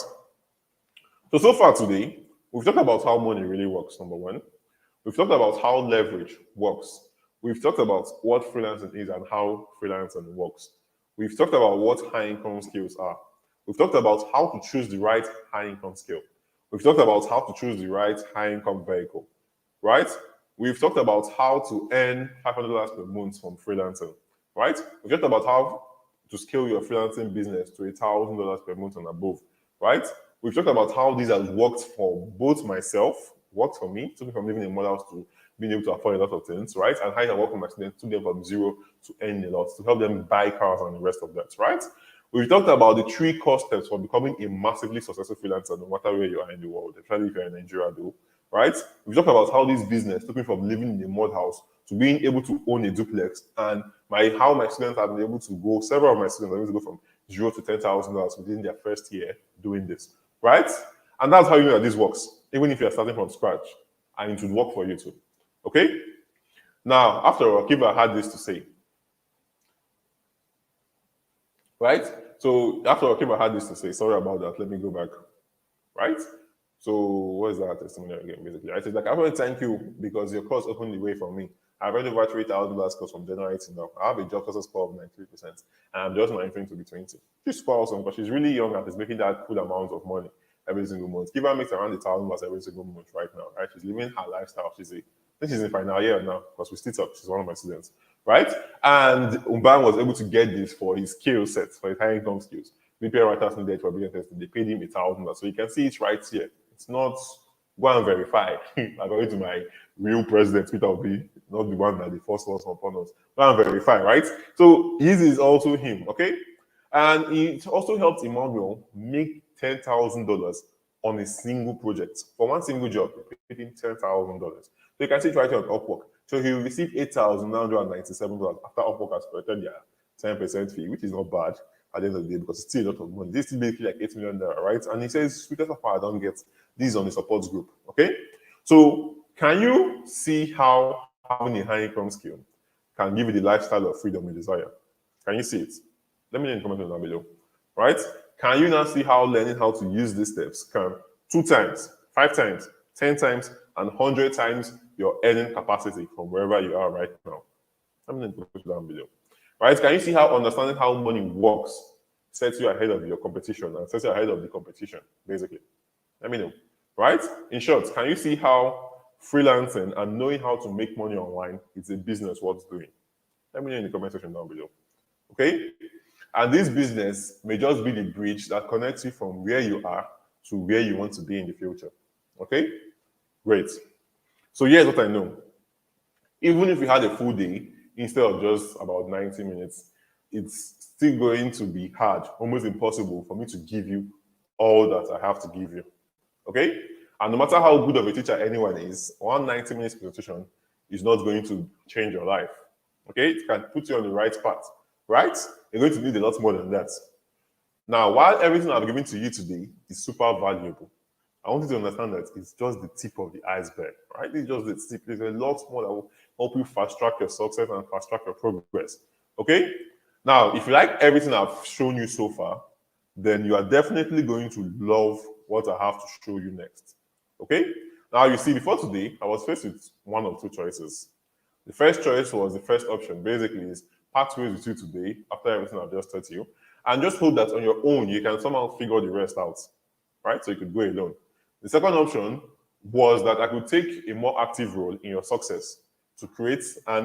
So far today, we've talked about how money really works, number one. We've talked about how leverage works. We've talked about what freelancing is and how freelancing works. We've talked about what high income skills are. We've talked about how to choose the right high income skill. We've talked about how to choose the right high income vehicle, right? We've talked about how to earn $500 per month from freelancing, right? We've talked about how to scale your freelancing business to $1,000 per month and above, right? We've talked about how these has worked for both myself, worked for me, took me from living in a model house to being able to afford a lot of things, right? And how I work for my students, took them from zero to earn a lot, to help them buy cars and the rest of that, right? We've talked about the 3 core steps for becoming a massively successful freelancer, no matter where you are in the world, especially if you're in Nigeria, though, right? We've talked about how this business took me from living in a mud house to being able to own a duplex, and how my students have been able to go, several of my students are able to go from $0 to $10,000 within their first year doing this, right? And that's how you know that this works, even if you're starting from scratch, and it would work for you too. Okay? Now, after Akiva had this to say, right? So after Akiva had this to say, sorry about that, let me go back, right? So what is that testimonial again, basically? I said, like, I want to thank you because your course opened the way for me. I've already over $3,000 course from January to now. I have a job success score of 93%, and I'm just monitoring to be 20. She's super awesome because she's really young and is making that cool amount of money every single month. Give her makes around $1,000 every single month right now, right? She's living her lifestyle. I think she's in final year now because we still talk. She's one of my students, right? And Umban was able to get this for his skill set, for his high income skills. BPL writers needed for being tested. They paid him $1,000. So you can see it right here. It's not go and verify. According to my real president, Peter Obi, not the one that the first was upon us. Go and verify, right? So his is also him, okay? And it also helped Emmanuel make $10,000 on a single project. For one single job, they paid him $10,000. So you can see it right here on Upwork. So he will receive $8,997 after Upwork has collected their 10% fee, which is not bad at the end of the day because it's still a lot of money. This is basically like $8 million, right? And he says, sweetest of all, I don't get these on the support group, okay? So can you see how having a high income skill can give you the lifestyle of freedom you desire? Can you see it? Let me know in the comments down below, right? Can you now see how learning how to use these steps can 2 times, 5 times, 10 times, and 100 times your earning capacity from wherever you are right now? Let me know in the comments down below, right? Can you see how understanding how money works sets you ahead of your competition and sets you ahead of the competition, basically? Let me know, right? In short, can you see how freelancing and knowing how to make money online is a business worth doing? Let me know in the comment section down below, okay? And this business may just be the bridge that connects you from where you are to where you want to be in the future, okay? Great. So here's what I know. Even if we had a full day, instead of just about 90 minutes, it's still going to be hard, almost impossible for me to give you all that I have to give you, okay? And no matter how good of a teacher anyone is, one 90 minutes presentation is not going to change your life, okay? It can put you on the right path, right? You're going to need a lot more than that. Now, while everything I've given to you today is super valuable, I want you to understand that it's just the tip of the iceberg, right? It's just the tip. There's a lot more that will help you fast track your success and fast track your progress, okay? Now, if you like everything I've shown you so far, then you are definitely going to love what I have to show you next, okay? Now, you see, before today, I was faced with one of 2 choices. The first choice was the first option, basically, is part ways with you today after everything I've just taught you, and just hope that on your own, you can somehow figure the rest out, right? So you could go alone. The second option was that I could take a more active role in your success to create a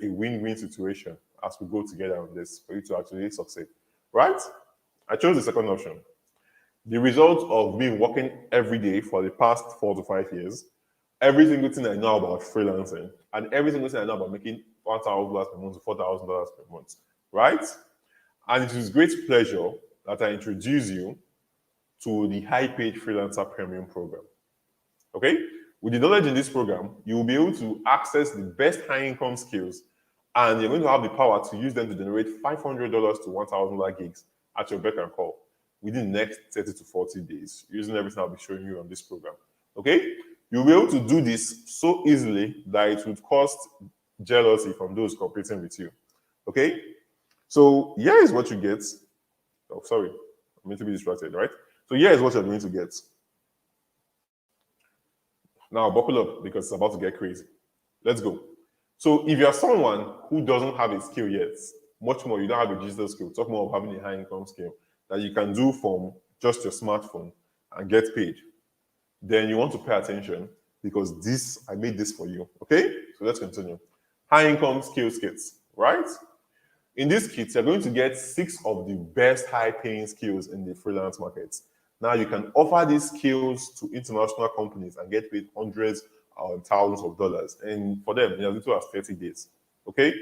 win-win situation as we go together on this for you to actually succeed, right? I chose the second option. The result of me working every day for the past 4 to 5 years, every single thing I know about freelancing, and every single thing I know about making $1,000 per month to $4,000 per month, right? And it is great pleasure that I introduce you to the high-paid freelancer premium program. Okay? With the knowledge in this program, you will be able to access the best high-income skills, and you're going to have the power to use them to generate $500 to $1,000 gigs at your beck and call within the next 30 to 40 days, using everything I'll be showing you on this program. Okay? You'll be able to do this so easily that it would cost jealousy from those competing with you. Okay? So here is what you get. Oh, sorry. I'm meant to be distracted, right? So here is what you're going to get. Now buckle up because it's about to get crazy. Let's go. So if you're someone who doesn't have a skill yet, much more, you don't have a digital skill, talk more of having a high income skill that you can do from just your smartphone and get paid, then you want to pay attention because I made this for you, okay? So let's continue. High income skills kits, right? In this kit, you're going to get 6 of the best high paying skills in the freelance market. Now you can offer these skills to international companies and get paid hundreds or thousands of dollars. And for them, in as little as 30 days, okay?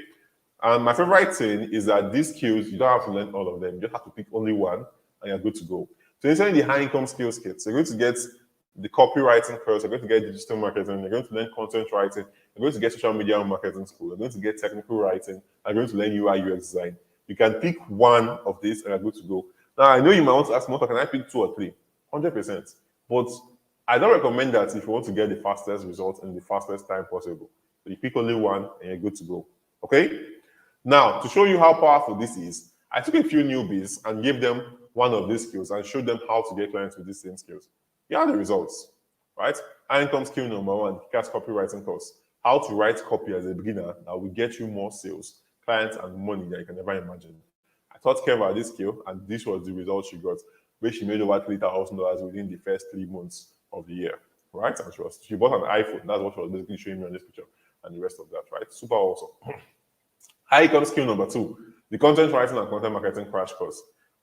And my favorite thing is that these skills, you don't have to learn all of them. You just have to pick only one and you're good to go. So inside the high income skills kits, you're going to get the copywriting course, you're going to get digital marketing, you're going to learn content writing, you're going to get social media marketing school, you're going to get technical writing, you're going to learn UI UX design. You can pick one of these and you're good to go. Now, I know you might want to ask, Motor, can I pick 2 or 3? 100%. But I don't recommend that if you want to get the fastest result in the fastest time possible. So you pick only one and you're good to go. Okay? Now, to show you how powerful this is, I took a few newbies and gave them one of these skills and showed them how to get clients with these same skills. Here are the results, right? High income skill number 1, CAS copywriting course. How to write copy as a beginner that will get you more sales, clients, and money that you can never imagine. I taught Keva this skill, and this was the result she got, where she made over $3,000 within the first 3 months of the year, right? And she bought an iPhone. That's what she was basically showing me on this picture, and the rest of that, right? Super awesome. High income skill number 2, the content writing and content marketing crash course.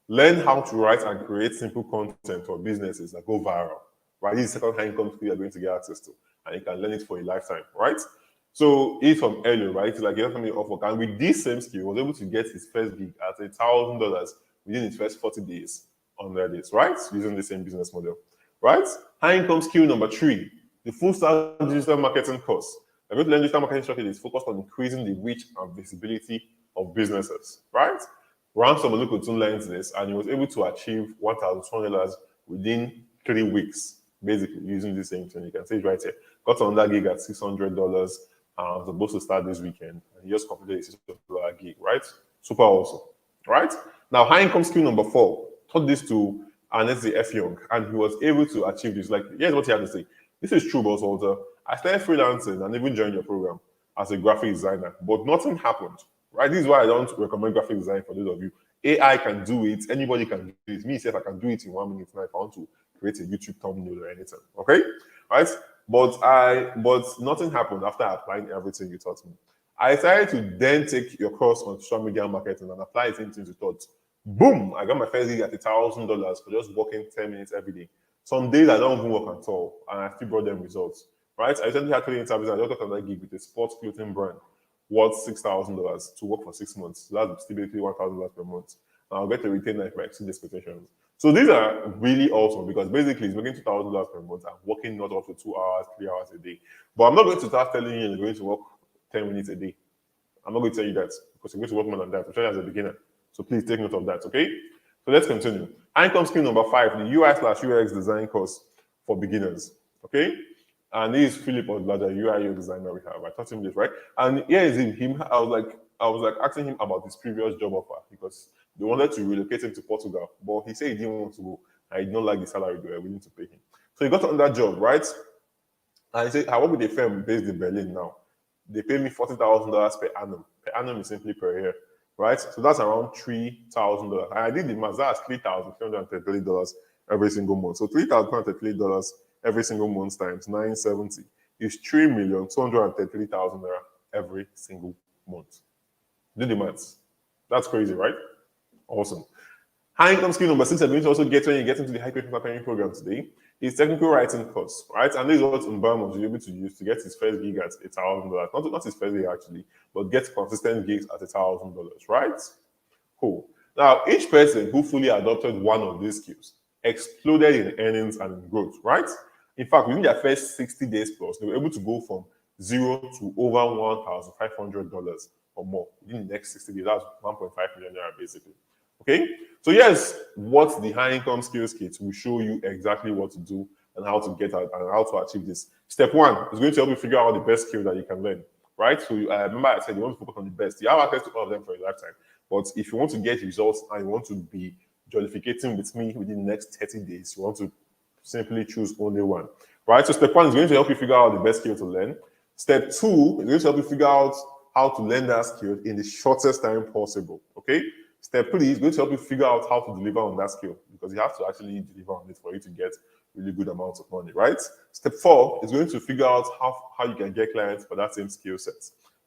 Learn how to write and create simple content for businesses that go viral, right? This is the second high income skill you're going to get access to, and you can learn it for a lifetime, right? So it's from earlier, right? It's like you're off work, and with this same skill, he was able to get his first gig at $1,000 within his first 40 days on Reddit, right? Using the same business model, right? High income skill number 3, the full stack digital marketing course. I'm going to learn digital marketing strategy is focused on increasing the reach and visibility of businesses, right? Ransom Olukotun learned this, and he was able to achieve $1,200 within 3 weeks, basically using the same thing. You can see it right here. Got on that gig at $600. Was supposed to start this weekend, and he just completed a $600 gig, right? Super awesome, right? Now, high income skill number 4, taught this to Anesi F. Young, and he was able to achieve this. Like, here's what he had to say. This is true, Boss Walter. I started freelancing and even joined your program as a graphic designer, but nothing happened, right? This is why I don't recommend graphic design for those of you. AI can do it. Anybody can do it. Me, if I can do it in 1 minute now, if I want to create a YouTube thumbnail or anything, okay? Right? But nothing happened after applying everything you taught me. I decided to then take your course on social media marketing and apply the same things you taught. Boom! I got my first gig at $1,000 for just working 10 minutes every day. Some days I don't even work at all, and I still brought them results. Right? I recently had 20 interviews and I just got another gig with a sports clothing brand worth $6,000 to work for 6 months. So that's still basically $1,000 per month. And I'll get a retainer if I exceed expectations. So these are really awesome because basically it's making $2,000 per month and working not up to 2 hours, 3 hours a day. But I'm not going to start telling you you're going to work 10 minutes a day. I'm not going to tell you that because you're going to work more than that. I'm telling you as a beginner. So please take note of that, okay? So let's continue. Income skill number 5, the UI/UX design course for beginners, okay? And this is Philip Odlada, UI UX designer we have. I taught him this, right? And here is him. I was like asking him about his previous job offer because they wanted to relocate him to Portugal, but he said he didn't want to go. I did not like the salary they were willing to pay him. So he got on that job, right? And he said, I work with a firm based in Berlin now. They pay me $40,000 per annum. Per annum is simply per year, right? So that's around $3,000. And I did the math. That's $3,333 every single month. So $3,333 every single month times 970 is 3,233,000 naira every single month. Do the maths. That's crazy, right? Awesome. High income skill number 6, I'm going to also get when you get into the high paper preparing program today, is technical writing course, right? And this is what Mbam was able to use to get his first gig at $1,000. Not his first gig actually, but get consistent gigs at $1,000, right? Cool. Now, each person who fully adopted one of these skills exploded in earnings and in growth, right? In fact, within their first 60 days plus, they were able to go from 0 to over $1,500 or more within the next 60 days. That's 1.5 million naira basically. Okay, so yes, what the high income skills kit will show you exactly what to do and how to get out and how to achieve this. Step 1 is going to help you figure out the best skill that you can learn, right? So remember I said you want to focus on the best. You have access to all of them for a lifetime. But if you want to get results and you want to be jollificating with me within the next 30 days, you want to simply choose only one, right? So step 1 is going to help you figure out the best skill to learn. Step 2 is going to help you figure out how to learn that skill in the shortest time possible, okay? Step 3 is going to help you figure out how to deliver on that skill because you have to actually deliver on it for you to get really good amounts of money, right? Step 4 is going to figure out how you can get clients for that same skill set,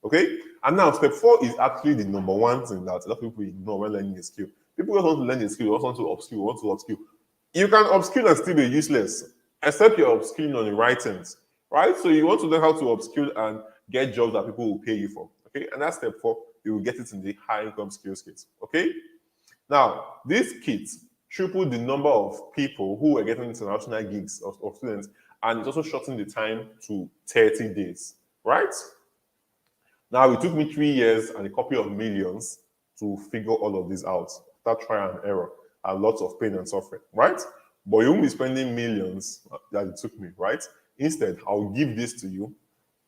okay? And now step 4 is actually the number one thing that a lot of people ignore when learning a skill. People just want to learn a skill, just want to upskill. You can upskill and still be useless, except you're upskilling on the right things, right? So you want to learn how to upskill and get jobs that people will pay you for, okay? And that's step 4. You will get it in the high income skills kit, okay? Now, this kit tripled the number of people who were getting international gigs of students, and it's also shortened the time to 30 days, right? Now, it took me 3 years and a couple of millions to figure all of this out. That trial and error and lots of pain and suffering, right? But you won't be spending millions that it took me, right? Instead, I'll give this to you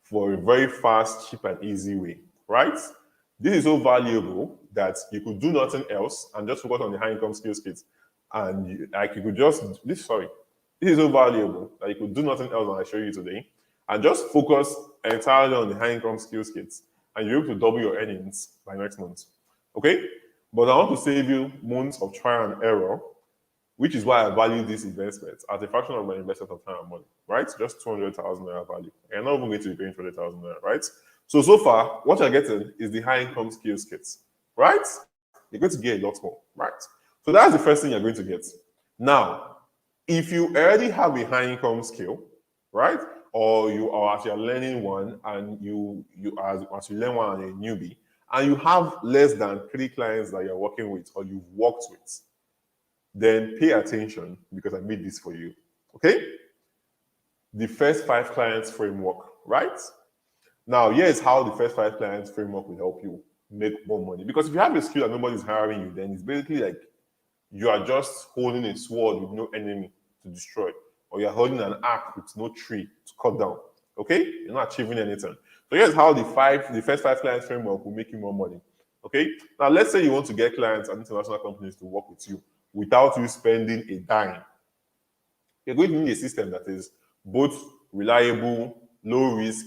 for a very fast, cheap, and easy way, right? This is so valuable that you could do nothing else and just focus on the high income skills kit. And you could just this is so valuable that you could do nothing else than I show you today, and just focus entirely on the high income skills kits, and you're able to double your earnings by next month. Okay? But I want to save you months of trial and error, which is why I value this investment as a fraction of my investment of time and money, right? Just 200,000 naira value. You're not even going to be paying 200,000 naira, right? So far, what you're getting is the high income skills kits, right? You're going to get a lot more, right? So that's the first thing you're going to get. Now, if you already have a high income skill, right? Or you are as you're learning one and as you learn one and you're a newbie, and you have less than 3 clients that you're working with or you've worked with, then pay attention because I made this for you. Okay? The first 5 clients framework, right? Now, here's how the first 5 clients framework will help you make more money. Because if you have a skill and nobody's hiring you, then it's basically like you are just holding a sword with no enemy to destroy, or you're holding an axe with no tree to cut down. Okay? You're not achieving anything. So here's how the first 5 clients framework will make you more money. Okay? Now let's say you want to get clients and international companies to work with you without you spending a dime. You're going to need a system that is both reliable, low risk,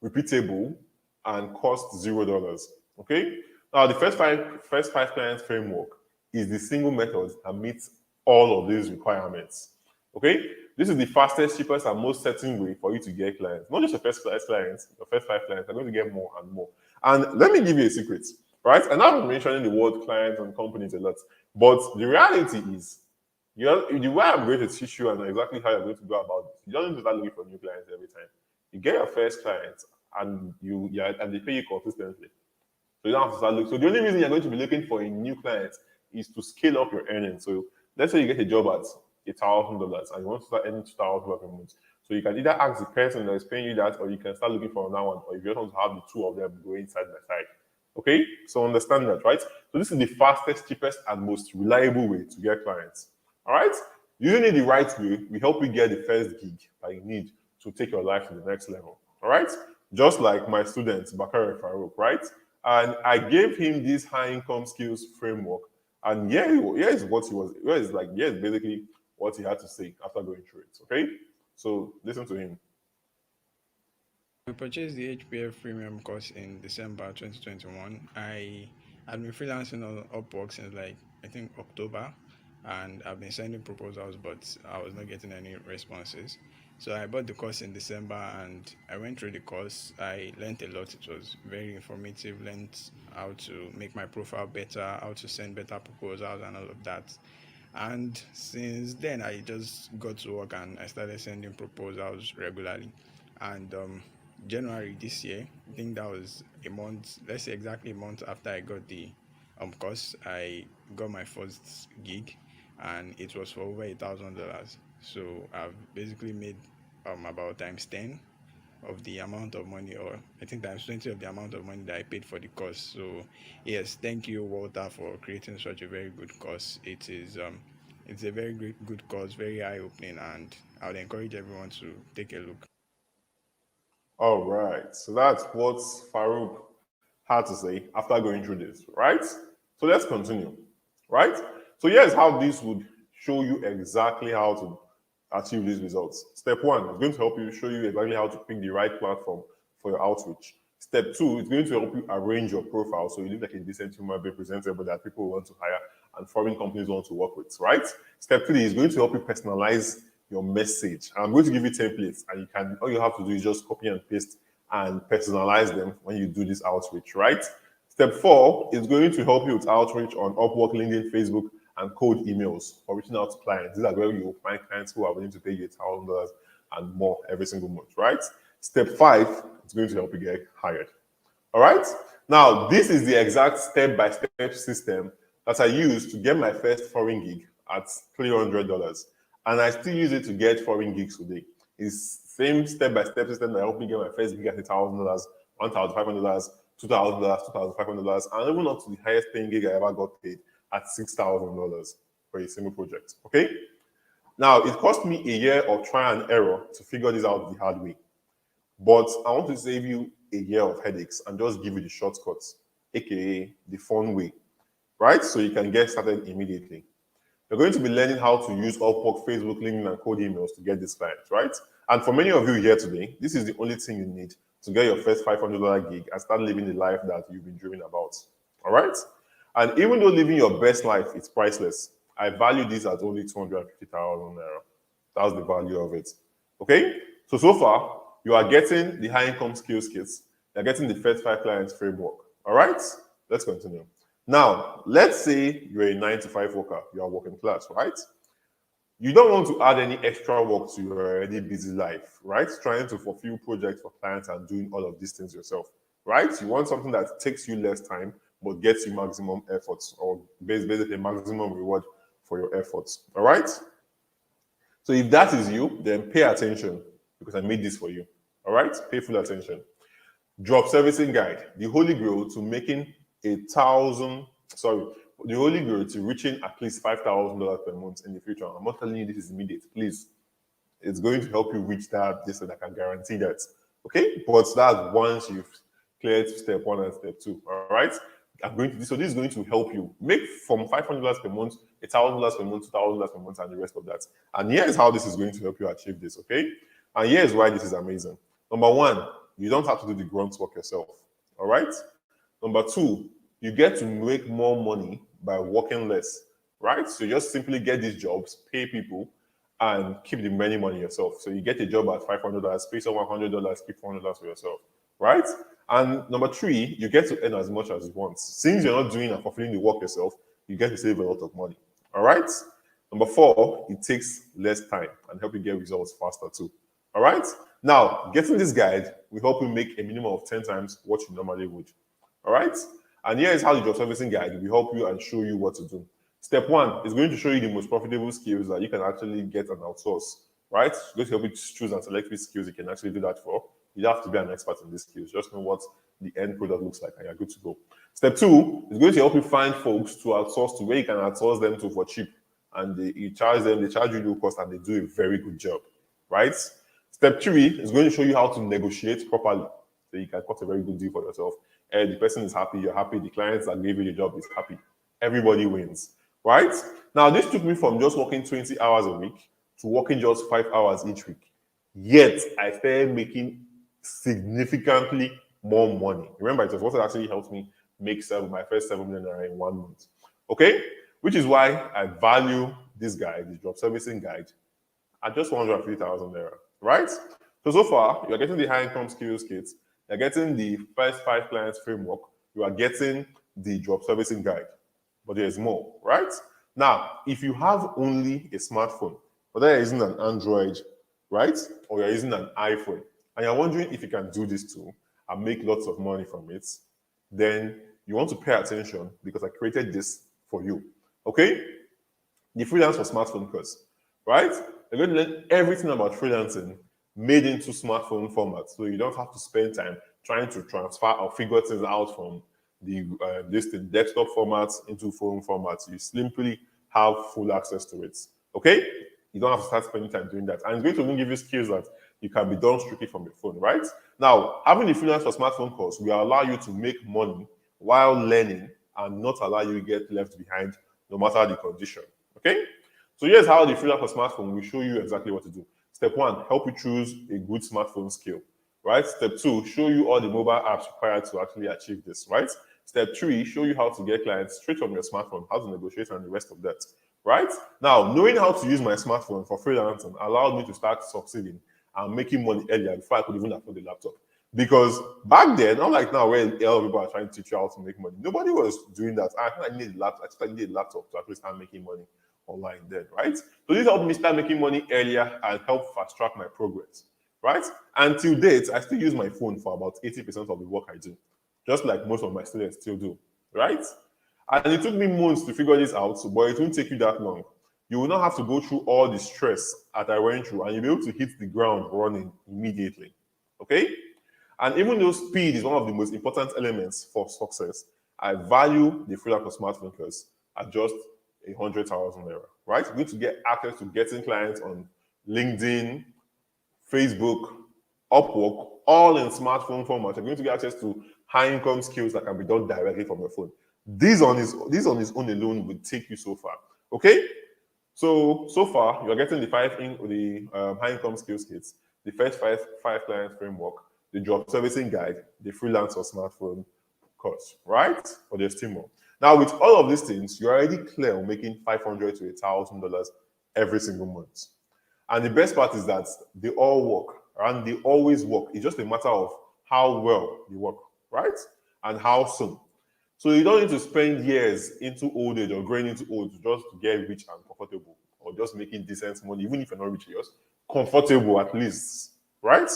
repeatable, and cost $0. Okay? Now the first five clients framework is the single method that meets all of these requirements. Okay? This is the fastest, cheapest, and most certain way for you to get clients. Not just your first clients, your first 5 clients, are going to get more and more. And let me give you a secret, right? And I'm mentioning the word clients and companies a lot, but the reality is, the way I'm going to teach you and exactly how you're going to go about this, you don't need to start looking for new clients every time. You get your first client and and they pay you consistently. So you don't have to start looking. So the only reason you're going to be looking for a new client is to scale up your earnings. So let's say you get a job at $1,000 and you want to start earning $2,000 a month. So you can either ask the person that is paying you that, or you can start looking for another one, or if you just want to have the two of them going side by side. Okay? So understand that, right? So this is the fastest, cheapest, and most reliable way to get clients. All right? Using it the right way will help you get the first gig that you need to take your life to the next level. All right? Just like my student, Bakari Farouk, right? And I gave him this high income skills framework. And here's what he was, here's basically what he had to say after going through it. Okay? So listen to him. I purchased the HPF premium course in December 2021. I had been freelancing on Upwork since like I think October, and I've been sending proposals, but I was not getting any responses. So I bought the course in December and I went through the course. I learned a lot. It was very informative. Learned how to make my profile better, how to send better proposals, and all of that. And since then, I just got to work and I started sending proposals regularly. And January this year, I think that was a month, let's say exactly a month after I got the course, I got my first gig, and it was for over $1,000. So I've basically made about times 10 of the amount of money, or I think times 20 of the amount of money that I paid for the course. So yes, thank you, Walter, for creating such a very good course. It's a very great good course, very eye opening, and I would encourage everyone to take a look. All right. So that's what Farouk had to say after going through this, right? So let's continue, right? So here's how this would show you exactly how to achieve these results. Step one is going to help you show you exactly how to pick the right platform for your outreach. Step two is going to help you arrange your profile so you look like a decent human being presentable that people want to hire and foreign companies want to work with, right? Step three is going to help you personalize your message. I'm going to give you templates, and all you have to do is just copy and paste and personalize them when you do this outreach, right? Step four is going to help you with outreach on Upwork, LinkedIn, Facebook, and cold emails for reaching out to clients. These are where you will find clients who are willing to pay you $1,000 and more every single month, right? Step five is going to help you get hired. All right. Now, this is the exact step-by-step system that I used to get my first foreign gig at $300. And I still use it to get foreign gigs today. It's same step-by-step system that helped me get my first gig at $1,000, $1,500, $2,000, $2,500, and even up to the highest paying gig I ever got paid at $6,000 for a single project. Okay? Now, it cost me a year of trial and error to figure this out the hard way. But I want to save you a year of headaches and just give you the shortcuts, aka the fun way, right? So you can get started immediately. You're going to be learning how to use Upwork, Facebook, LinkedIn, and cold emails to get these clients, right? And for many of you here today, this is the only thing you need to get your first $500 gig and start living the life that you've been dreaming about, all right? And even though living your best life is priceless, I value this at only 250,000 naira. That's the value of it. Okay? So far, you are getting the high income skills kits, you're getting the first five clients framework. All right? Let's continue. Now, let's say you're a 9 to 5 worker, you are working class, right? You don't want to add any extra work to your already busy life, right? Trying to fulfill projects for clients and doing all of these things yourself, right? You want something that takes you less time but gets you maximum efforts or basically maximum reward for your efforts, all right? So if that is you, then pay attention because I made this for you, all right? Pay full attention. Drop servicing guide, the holy grail to making the holy grail to reaching at least $5,000 per month in the future. I'm not telling you this is immediate, please. It's going to help you reach that distance. I can guarantee that. Okay, but that's once you've cleared step 1 and step 2. All right. So this is going to help you make from $500 per month, $1,000 per month, $2,000 per month, and the rest of that. And here's how this is going to help you achieve this. Okay, and here's why this is amazing. Number one, you don't have to do the grunt work yourself. All right. Number two, you get to make more money by working less. Right. So you just simply get these jobs, pay people, and keep the remaining money yourself. So you get a job at $500, pay someone $100, keep $400 for yourself, right? And number three, you get to earn as much as you want. Since you're not doing and fulfilling the work yourself, you get to save a lot of money, all right? Number four, it takes less time and help you get results faster too, all right? Now, getting this guide will help you make a minimum of 10 times what you normally would, all right? And here is how the job servicing guide will help you and show you what to do. Step one is going to show you the most profitable skills that you can actually get and outsource, right? It's going to help you choose and select which skills you can actually do that for. You don't have to be an expert in these skills. Just know what the end product looks like and you're good to go. Step two is going to help you find folks to outsource to where you can outsource them to for cheap. And you charge them, they charge you low cost and they do a very good job, right? Step three is going to show you how to negotiate properly so you can cut a very good deal for yourself. And the person is happy, you're happy, the clients that gave you the job is happy. Everybody wins. Right? Now, this took me from just working 20 hours a week to working just 5 hours each week. Yet, I started making significantly more money. Remember, it was what actually helped me make my first 7 million naira in 1 month. Okay? Which is why I value this guide, the job servicing guide, at just 150,000 naira. Right? So far, you're getting the high income skills kits, you're getting the first 5 clients framework, you are getting the job servicing guide. But there's more, right? Now, if you have only a smartphone, whether you're using an Android, right, or you're using an iPhone, and you're wondering if you can do this too and make lots of money from it, then you want to pay attention because I created this for you, okay? The freelance for smartphone course, right? You're going to learn everything about freelancing made into smartphone format, so you don't have to spend time trying to transfer or figure things out from the desktop format into phone format. You simply have full access to it. Okay? You don't have to start spending time doing that. And it's going to even give you skills that you can be done strictly from your phone, right? Now, having the freelance for smartphone course will allow you to make money while learning and not allow you to get left behind no matter the condition. Okay? So here's how the freelance for smartphone will show you exactly what to do. Step one, help you choose a good smartphone skill, right? Step two, show you all the mobile apps required to actually achieve this, right? Step three, show you how to get clients straight from your smartphone, how to negotiate and the rest of that, right? Now, knowing how to use my smartphone for freelancing allowed me to start succeeding and making money earlier before I could even afford the laptop. Because back then, not like now where a lot of people are trying to teach you how to make money, nobody was doing that. I think I needed a laptop. I think I needed a laptop to actually start making money online then, right? So this helped me start making money earlier and help fast track my progress, right? Until date, I still use my phone for about 80% of the work I do, just like most of my students still do, right? And it took me months to figure this out, but it won't take you that long. You will not have to go through all the stress that I went through, and you'll be able to hit the ground running immediately. Okay? And even though speed is one of the most important elements for success, I value the freelance for smart thinkers at just 100,000 naira. Right? You're going to get access to getting clients on LinkedIn, Facebook, Upwork, all in smartphone format. You're going to get access to high income skills that can be done directly from your phone. This on its own alone will take you so far. Okay? So far you're getting the high income skills kits, the first five client framework, the job servicing guide, the freelance or smartphone course, right? Or there's still more. Now with all of these things, you're already clear on making $500 to $1,000 every single month. And the best part is that they all work and they always work. It's just a matter of how well they work, right? And how soon. So you don't need to spend years into old age or growing into old just to get rich and comfortable or just making decent money, even if you're not rich, you're just comfortable at least, right?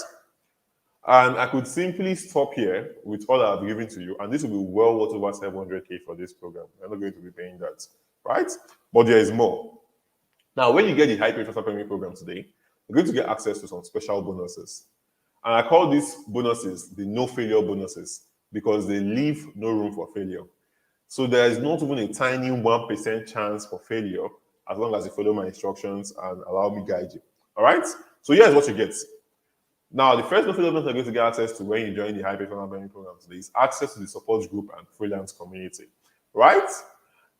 And I could simply stop here with all I've given to you, and this will be well worth over 700K for this program. You're not going to be paying that, right? But there is more. Now, when you get the high pay transfer payment program today, you're going to get access to some special bonuses. And I call these bonuses the no failure bonuses because they leave no room for failure. So there is not even a tiny 1% chance for failure as long as you follow my instructions and allow me guide you. All right? So here's what you get. Now, the first no failure bonus you're going to get access to when you join the high pay transfer payment program today is access to the support group and freelance community. Right?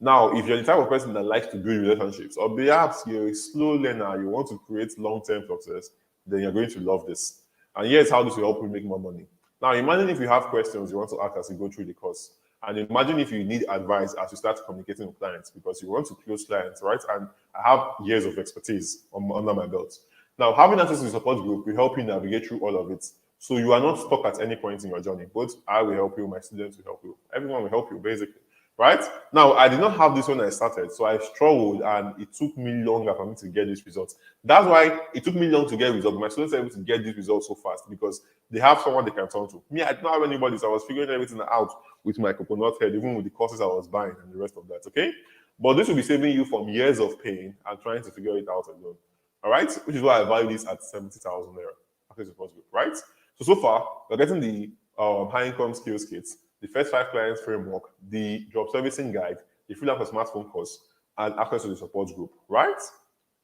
Now, if you're the type of person that likes to build relationships, or perhaps you're a slow learner, you want to create long-term success, then you're going to love this. And here's how this will help you make more money. Now, imagine if you have questions you want to ask as you go through the course. And imagine if you need advice as you start communicating with clients because you want to close clients, right? And I have years of expertise under my belt. Now, having access to the support group will help you navigate through all of it. So you are not stuck at any point in your journey. Both I will help you, my students will help you. Everyone will help you, basically. Right? Now, I did not have this when I started, so I struggled and it took me longer for me to get these results. That's why it took me long to get results. My students are able to get these results so fast because they have someone they can turn to. Me, I did not have anybody, so I was figuring everything out with my coconut head, even with the courses I was buying and the rest of that. Okay? But this will be saving you from years of pain and trying to figure it out alone. All right? Which is why I value this at 70,000 naira. Access to group, right? So far, we're getting the high income skills kits, the first five clients framework, the job servicing guide, the freelance for smartphone course, and access to the support group, right?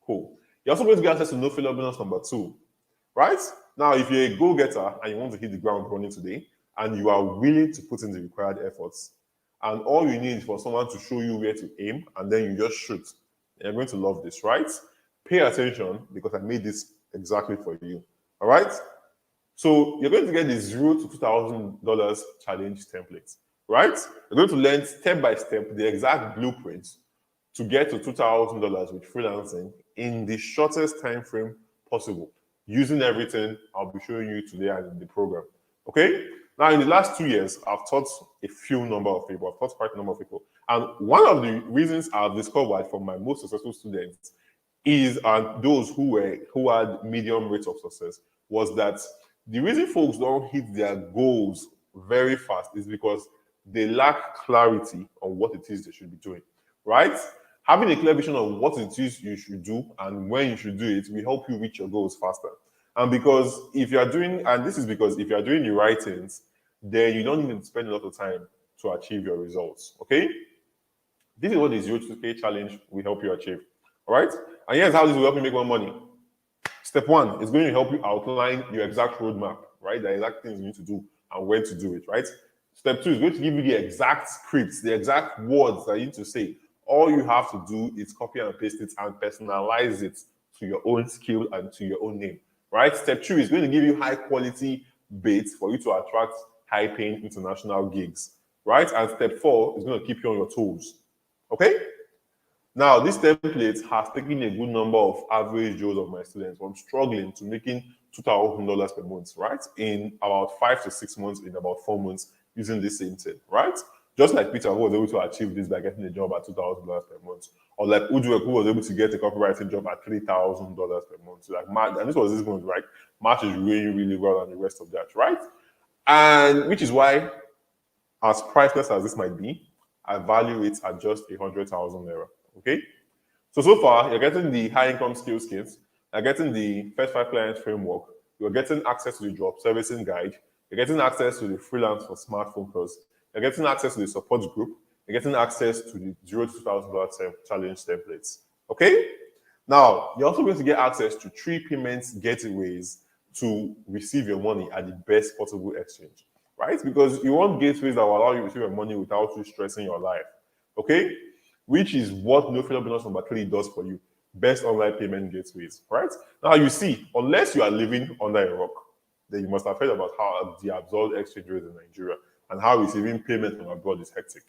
Cool. You're also going to get access to no failure bonus number 2, right? Now, if you're a go-getter and you want to hit the ground running today, and you are willing to put in the required efforts, and all you need is for someone to show you where to aim, and then you just shoot, you're going to love this, right? Pay attention because I made this exactly for you, all right? So you're going to get the $0 to $2,000 challenge template, right? You're going to learn step by step the exact blueprint to get to $2,000 with freelancing in the shortest time frame possible, using everything I'll be showing you today and in the program. Okay? Now, in the last 2 years, I've taught a few number of people. I've taught quite a number of people. And one of the reasons I've discovered from my most successful students is those who had medium rates of success was that the reason folks don't hit their goals very fast is because they lack clarity on what it is they should be doing, right? Having a clear vision of what it is you should do and when you should do it will help you reach your goals faster. And because if you're doing, and this is because if you're doing the right things, then you don't need to spend a lot of time to achieve your results, okay? This is what the 0 to K challenge will help you achieve, all right? And here's how this will help you make more money. Step 1 is going to help you outline your exact roadmap, right? The exact things you need to do and when to do it, right? Step 2 is going to give you the exact scripts, the exact words that you need to say. All you have to do is copy and paste it and personalize it to your own skill and to your own name, right? Step 2 is going to give you high quality baits for you to attract high paying international gigs, right? And step 4 is going to keep you on your toes, okay? Now, this template has taken a good number of average Joes of my students from struggling to making $2,000 per month, right? In about 5 to 6 months, in about 4 months, using this same thing, right? Just like Peter, who was able to achieve this by getting a job at $2,000 per month, or like Udwek, who was able to get a copywriting job at $3,000 per month. So like March, and this was this month, right? March is really, really well, and the rest of that, right? And which is why, as priceless as this might be, I value it at just 100,000 naira. Okay, So far, you're getting the high income skills kit, you're getting the first five clients framework, you're getting access to the job servicing guide, you're getting access to the freelance for smartphone course, you're getting access to the support group, you're getting access to the $0 to $2,000 challenge templates. Okay? Now, you're also going to get access to three payments gateways to receive your money at the best possible exchange, right? Because you want gateways that will allow you to receive your money without you stressing your life, okay? Which is what no failure bonus number 3 does for you. Best online payment gateways, right? Now, you see, unless you are living under a rock, then you must have heard about how the absurd exchange rate in Nigeria and how receiving payment from abroad is hectic,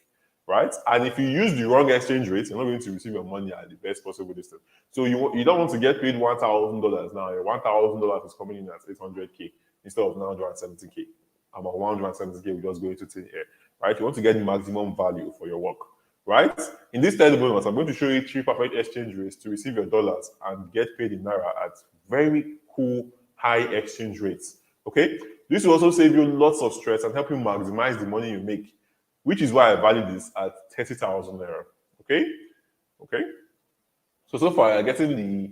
right? And if you use the wrong exchange rate, you're not going to receive your money at the best possible distance. So you don't want to get paid $1,000 now. Your $1,000 is coming in at 800K instead of 970K. About 170K will just go into thin air, right? You want to get maximum value for your work, right? In this third bonus, I'm going to show you three perfect exchange rates to receive your dollars and get paid in naira at very cool high exchange rates. Okay, this will also save you lots of stress and help you maximize the money you make, which is why I value this at 30,000 naira. Okay, okay. So far, you're getting the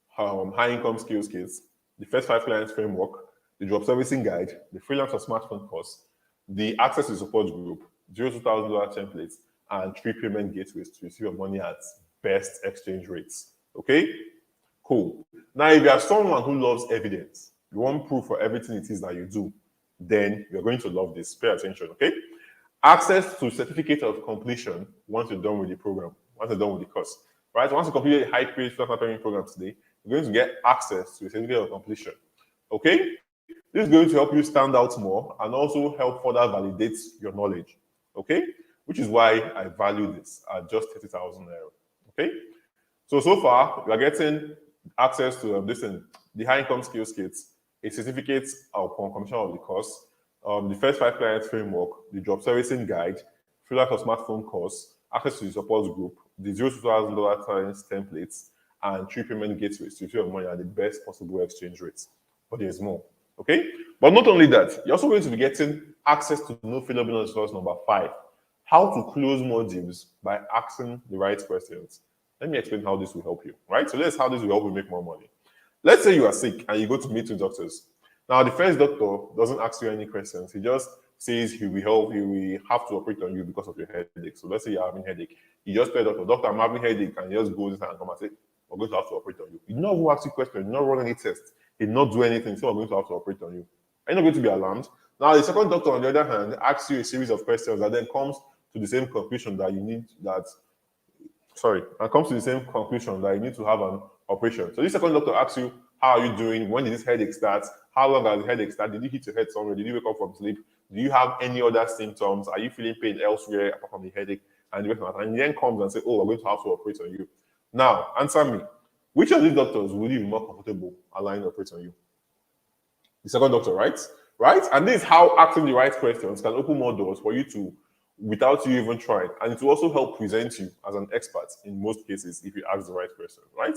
high income skills kits, the first five clients framework, the job servicing guide, the freelance or smartphone course, the access to support group, $0 to $2,000 templates, and three payment gateways to receive your money at best exchange rates. Okay, cool. Now, if you are someone who loves evidence, you want proof for everything it is that you do, then you're going to love this. Pay attention, okay? Access to certificate of completion once you're done with the program, once you're done with the course, right? Once you complete a high-paid freelance payment program today, you're going to get access to a certificate of completion, okay? This is going to help you stand out more and also help further validate your knowledge, okay? Which is why I value this at just 30,000 naira, okay? So far, we are getting access to the high income skills kits, a certificate upon completion of the course, the first five clients framework, the job servicing guide, freelance or smartphone course, access to the support group, the $0 to $2,000 clients templates, and three payment gateways to receive your money at the best possible exchange rates. But there's more. Okay? But not only that, you're also going to be getting access to no failure bonus source number 5. How to close more deals by asking the right questions. Let me explain how this will help you, right? So let's how this will help you make more money. Let's say you are sick and you go to meet two doctors. Now, the first doctor doesn't ask you any questions. He just says he will have to operate on you because of your headache. So let's say you're having headache. He just tell the doctor, I'm having headache, and he just goes in and come and say, we're going to have to operate on you. He did not even ask you questions, he did not run any tests, he did not do anything, so we're going to have to operate on you. Are you not going to be alarmed? Now, the second doctor, on the other hand, asks you a series of questions that then comes to the same conclusion that you need that and comes to the same conclusion that you need to have an operation. So this second doctor asks you, how are you doing? When did this headache start? How long has the headache started? Did you hit your head somewhere? Did you wake up from sleep? Do you have any other symptoms? Are you feeling pain elsewhere apart from the headache? And he then comes and says, oh, we're going to have to operate on you. Now, answer me. Which of these doctors would you be more comfortable allowing to operate on you? The second doctor, right? Right? And this is how asking the right questions can open more doors for you to without you even trying. And it will also help present you as an expert in most cases if you ask the right question, right?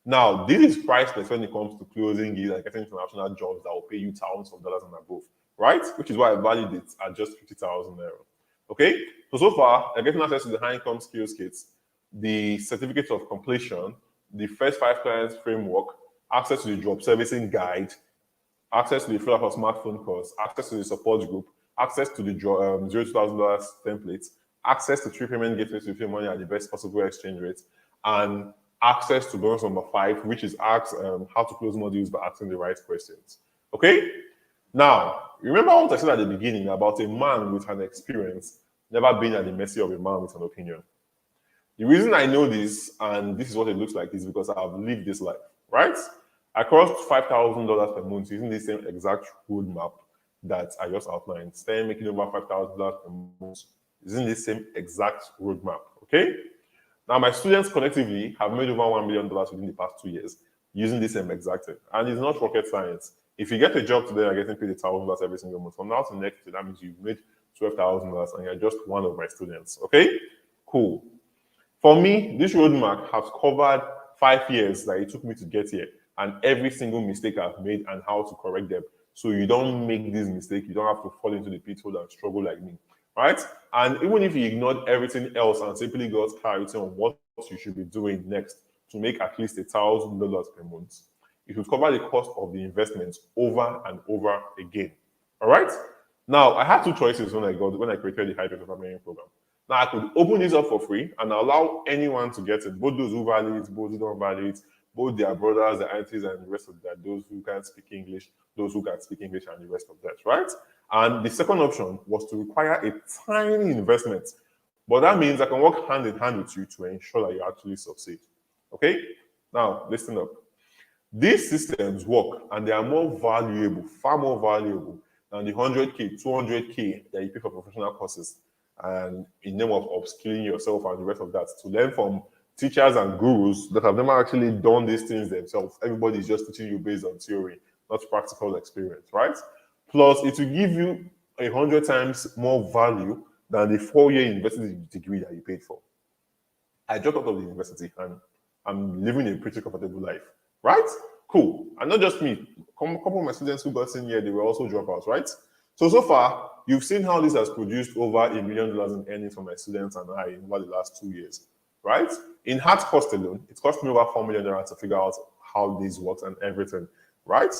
Now, this is priceless when it comes to closing deals and getting international jobs that will pay you thousands of dollars and above, right? Which is why I valued it at just 50,000 naira. Okay? So far, you're getting access to the high income skills kits, the certificate of completion, the first five clients framework, access to the job servicing guide, access to the full for smartphone course, access to the support group, access to the $0 templates, access to three payment gateways to pay money at the best possible exchange rate, and access to bonus number 5, which is how to close more deals by asking the right questions. Okay? Now, remember what I said at the beginning about a man with an experience never being at the mercy of a man with an opinion. The reason I know this, and this is what it looks like, is because I've lived this life, right? I crossed $5,000 per month using the same exact roadmap that I just outlined. Staying making over $5,000 per month using the same exact roadmap, okay? Now, my students collectively have made over $1 million within the past 2 years using the same exact thing. And it's not rocket science. If you get a job today, you're getting paid $1,000 every single month. From now to next year, that means you've made $12,000 and you're just one of my students, okay? Cool. For me, this roadmap has covered 5 years that it took me to get here and every single mistake I've made and how to correct them. So you don't make this mistake, you don't have to fall into the pitfall and struggle like me, right? And even if you ignored everything else and simply got clarity on what you should be doing next, to make at least $1,000 per month, it would cover the cost of the investment over and over again. All right. Now I had two choices when I created the high performance marketing program. Now I could open this up for free and allow anyone to get it, both those who value it, both who don't value it, both their brothers, their aunties, and the rest of that, those who can't speak English, those who can speak English, and the rest of that, right? And the second option was to require a tiny investment. But that means I can work hand in hand with you to ensure that you actually succeed. Okay? Now, listen up. These systems work and they are more valuable, far more valuable than the 100K, 200K that you pay for professional courses and in name of upskilling yourself and the rest of that to learn from teachers and gurus that have never actually done these things themselves. Everybody is just teaching you based on theory, not practical experience, right? Plus, it will give you 100 times more value than the 4-year university degree that you paid for. I dropped out of the university and I'm living a pretty comfortable life, right? Cool. And not just me, a couple of my students who got in here, they were also dropouts, right? So far, you've seen how this has produced over $1 million in earnings for my students and I over the last 2 years, right? In hard cost alone, it cost me over $4 million to figure out how this works and everything, right?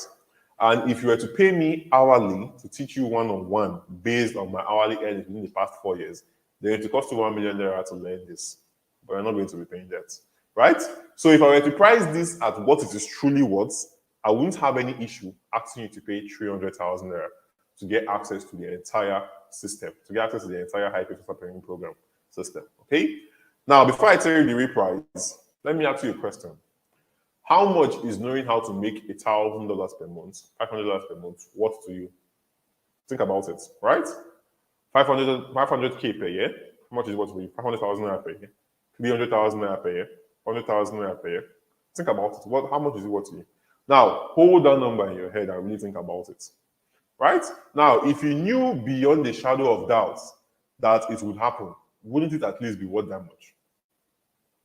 And if you were to pay me hourly to teach you one-on-one based on my hourly earnings within the past 4 years, then it would cost you $1 million to learn this. But you're not going to be paying that, right? So if I were to price this at what it is truly worth, I wouldn't have any issue asking you to pay 300,000 naira to get access to the entire system, to get access to the entire high performance training program system. Okay. Now, before I tell you the real price, let me ask you a question. How much is knowing how to make $1,000 per month, $500 per month, worth to you? Think about it, right? 500K per year. How much is what for you? 500,000 naira per year. 300,000 naira per year. 100,000 naira per year. Think about it. How much is it worth to you? Now, hold that number in your head and really think about it. Right? Now, if you knew beyond the shadow of doubt that it would happen, wouldn't it at least be worth that much?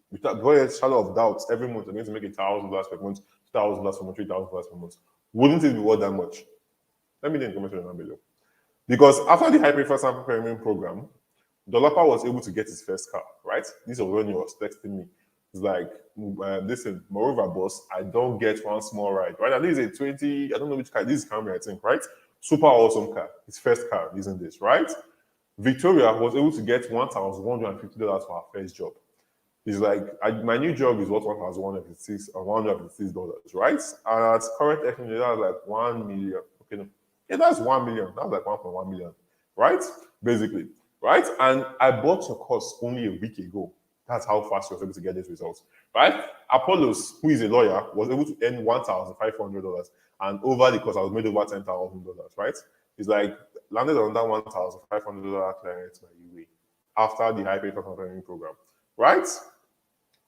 Without a shadow of doubt, every month you're going to make $1,000 per month, $2,000 per month, $3,000 per month. Wouldn't it be worth that much? Let me know in the comment down below. Because after the high performance sample premium program, Dolapa was able to get his first car, right? This was when he was texting me. It's like, listen, moreover, boss, I don't get one small ride, right? And this is a 20, I don't know which car, this is Camry, I think, right? Super awesome car, his first car using this, right? Victoria was able to get $1,150 for her first job. He's like, my new job is worth $1,156, right? And at current exchange, that's like 1 million. Okay, no. Yeah, that's 1 million. That's like 1.1 million, right? Basically, right? And I bought your course only a week ago. That's how fast you was able to get these results, right? Apollos, who is a lawyer, was able to earn $1,500, and over the course, I was made over $10,000, right? It's like landed on that $1,500 client by UA after the high pay training program, right?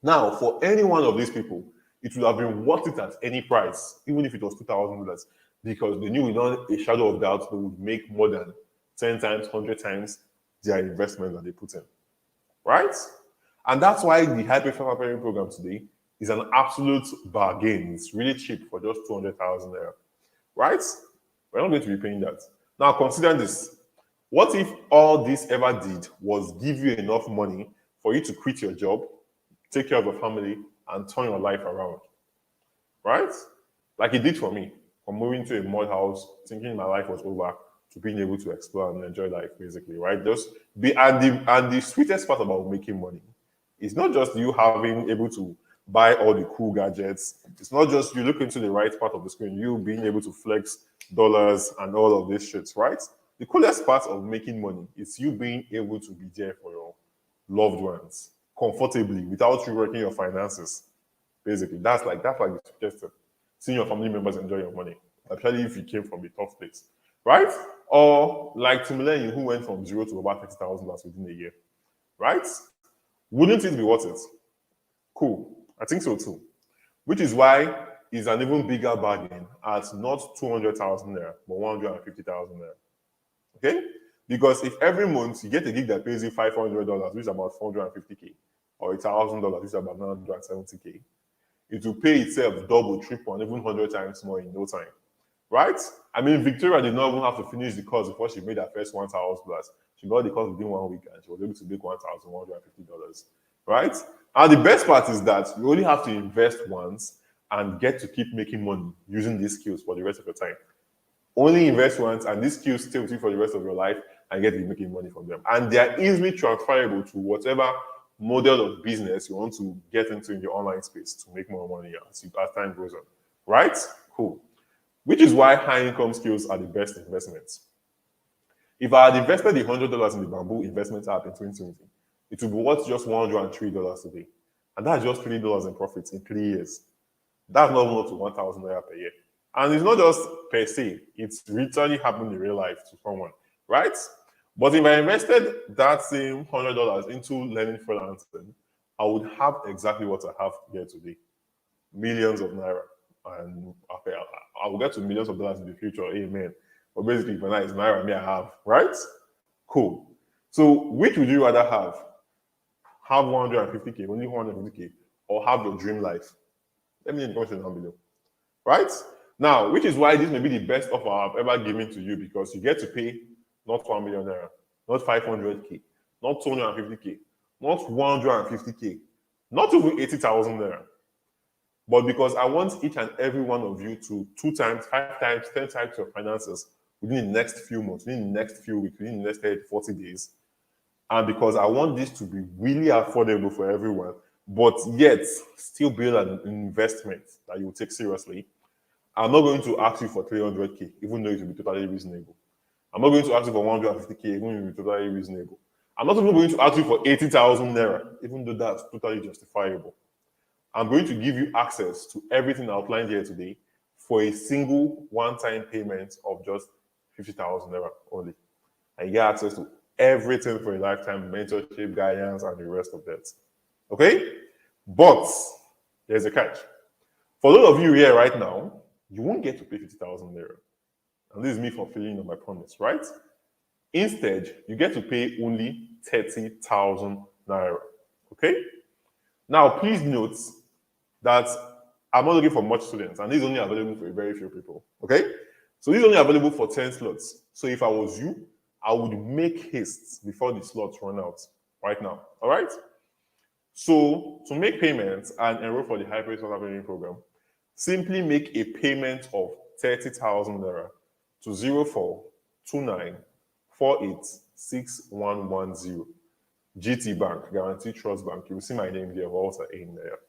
Now, for any one of these people, it would have been worth it at any price, even if it was $2,000, because they knew without a shadow of doubt they would make more than 10 times, 100 times their investment that they put in, right? And that's why the high performance preparing program today is an absolute bargain. It's really cheap for just 200,000 naira, right? We're not going to be paying that. Now, consider this. What if all this ever did was give you enough money for you to quit your job, take care of your family, and turn your life around, right? Like it did for me, from moving to a mud house, thinking my life was over, to being able to explore and enjoy life, basically, right? And the sweetest part about making money is not just you having able to buy all the cool gadgets. It's not just you look into the right part of the screen, you being able to flex dollars and all of this shit, right? The coolest part of making money is you being able to be there for your loved ones comfortably without you working your finances. Basically, that's like the suggestion. Seeing your family members enjoy your money, especially if you came from a tough place, right? Or like Timileyin, who went from zero to about $30,000 within a year, right? Wouldn't it be worth it? Cool. I think so too. Which is why it's an even bigger bargain at not 200,000 naira, but 150,000 naira. Okay? Because if every month you get a gig that pays you $500, which is about 450K, or $1,000, which is about 970K, it will pay itself double, triple, and even 100 times more in no time. Right? I mean, Victoria did not even have to finish the course before she made her first $1,000. She got the course within 1 week and she was able to make $1,150. Right? And the best part is that you only have to invest once and get to keep making money using these skills for the rest of your time. Only invest once, and these skills stay with you for the rest of your life and get to be making money from them. And they are easily transferable to whatever model of business you want to get into in the online space to make more money as time goes on. Right? Cool. Which is why high income skills are the best investments. If I had invested $100 in the Bamboo investment app in 2020, it would be worth just $103 today. And that's just $3 in profits in 3 years. That's not more to 1,000 naira per year. And it's not just per se, it's literally happened in real life to someone, right? But if I invested that same $100 into learning freelancing, I would have exactly what I have here today, millions of naira. And okay, I will get to millions of dollars in the future, amen. But basically, for now, it's naira me I have, right? Cool. So, which would you rather have? Have 150K, only 150K, or have your dream life? Let me know in the comment down below. Right? Now, which is why this may be the best offer I've ever given to you, because you get to pay not 1 million naira, not 500K, not 250K, not 150K, not even 80,000 naira. But because I want each and every one of you to 2 times, 5 times, 10 times your finances within the next few months, within the next few weeks, within the next 30 to 40 days. And because I want this to be really affordable for everyone, but yet still build an investment that you will take seriously, I'm not going to ask you for 300K, even though it will be totally reasonable. I'm not going to ask you for 150K, even though it will be totally reasonable. I'm not even going to ask you for 80,000 naira, even though that's totally justifiable. I'm going to give you access to everything outlined here today for a single one-time payment of just 50,000 naira only. And you get access to everything for a lifetime, mentorship, guidance, and the rest of that. Okay? But there's a catch. For those of you here right now, you won't get to pay 50,000 naira. And this is me fulfilling on my promise, right? Instead, you get to pay only 30,000 naira. Okay? Now, please note that I'm not looking for much students, and this is only available for a very few people. Okay? So this is only available for 10 slots. So if I was you, I would make haste before the slots run out right now. All right? So to make payments and enroll for the hybrid software training program, simply make a payment of 30,000 naira to 0429486110 GT Bank, Guarantee Trust Bank. You will see my name here, Walter in there.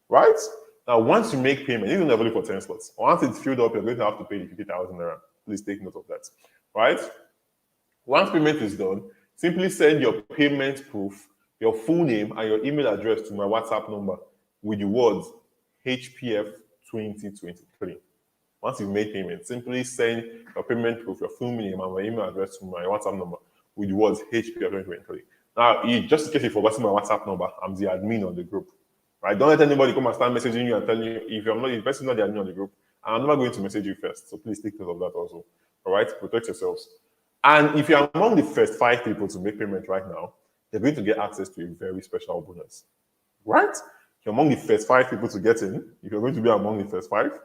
Right? Now, once you make payment, it's only available for 10 slots. Once it's filled up, you're going to have to pay the 50,000 naira. Please take note of that. Right? Once payment is done, simply send your payment proof, your full name, and your email address to my WhatsApp number with the words HPF 2023. Once you've made payment, simply send your payment proof, your full name, and my email address to my WhatsApp number with the words HPF 2023. Now, just in case you forgot my WhatsApp number, I'm the admin on the group. Right? Don't let anybody come and start messaging you and telling you if you're not the person not the admin on the group. I'm never going to message you first. So please take note of that also. All right? Protect yourselves. And if you're among the first 5 people to make payment right now, you're going to get access to a very special bonus. Right? If you're among the first 5 people to get in, if you're going to be among the first 5.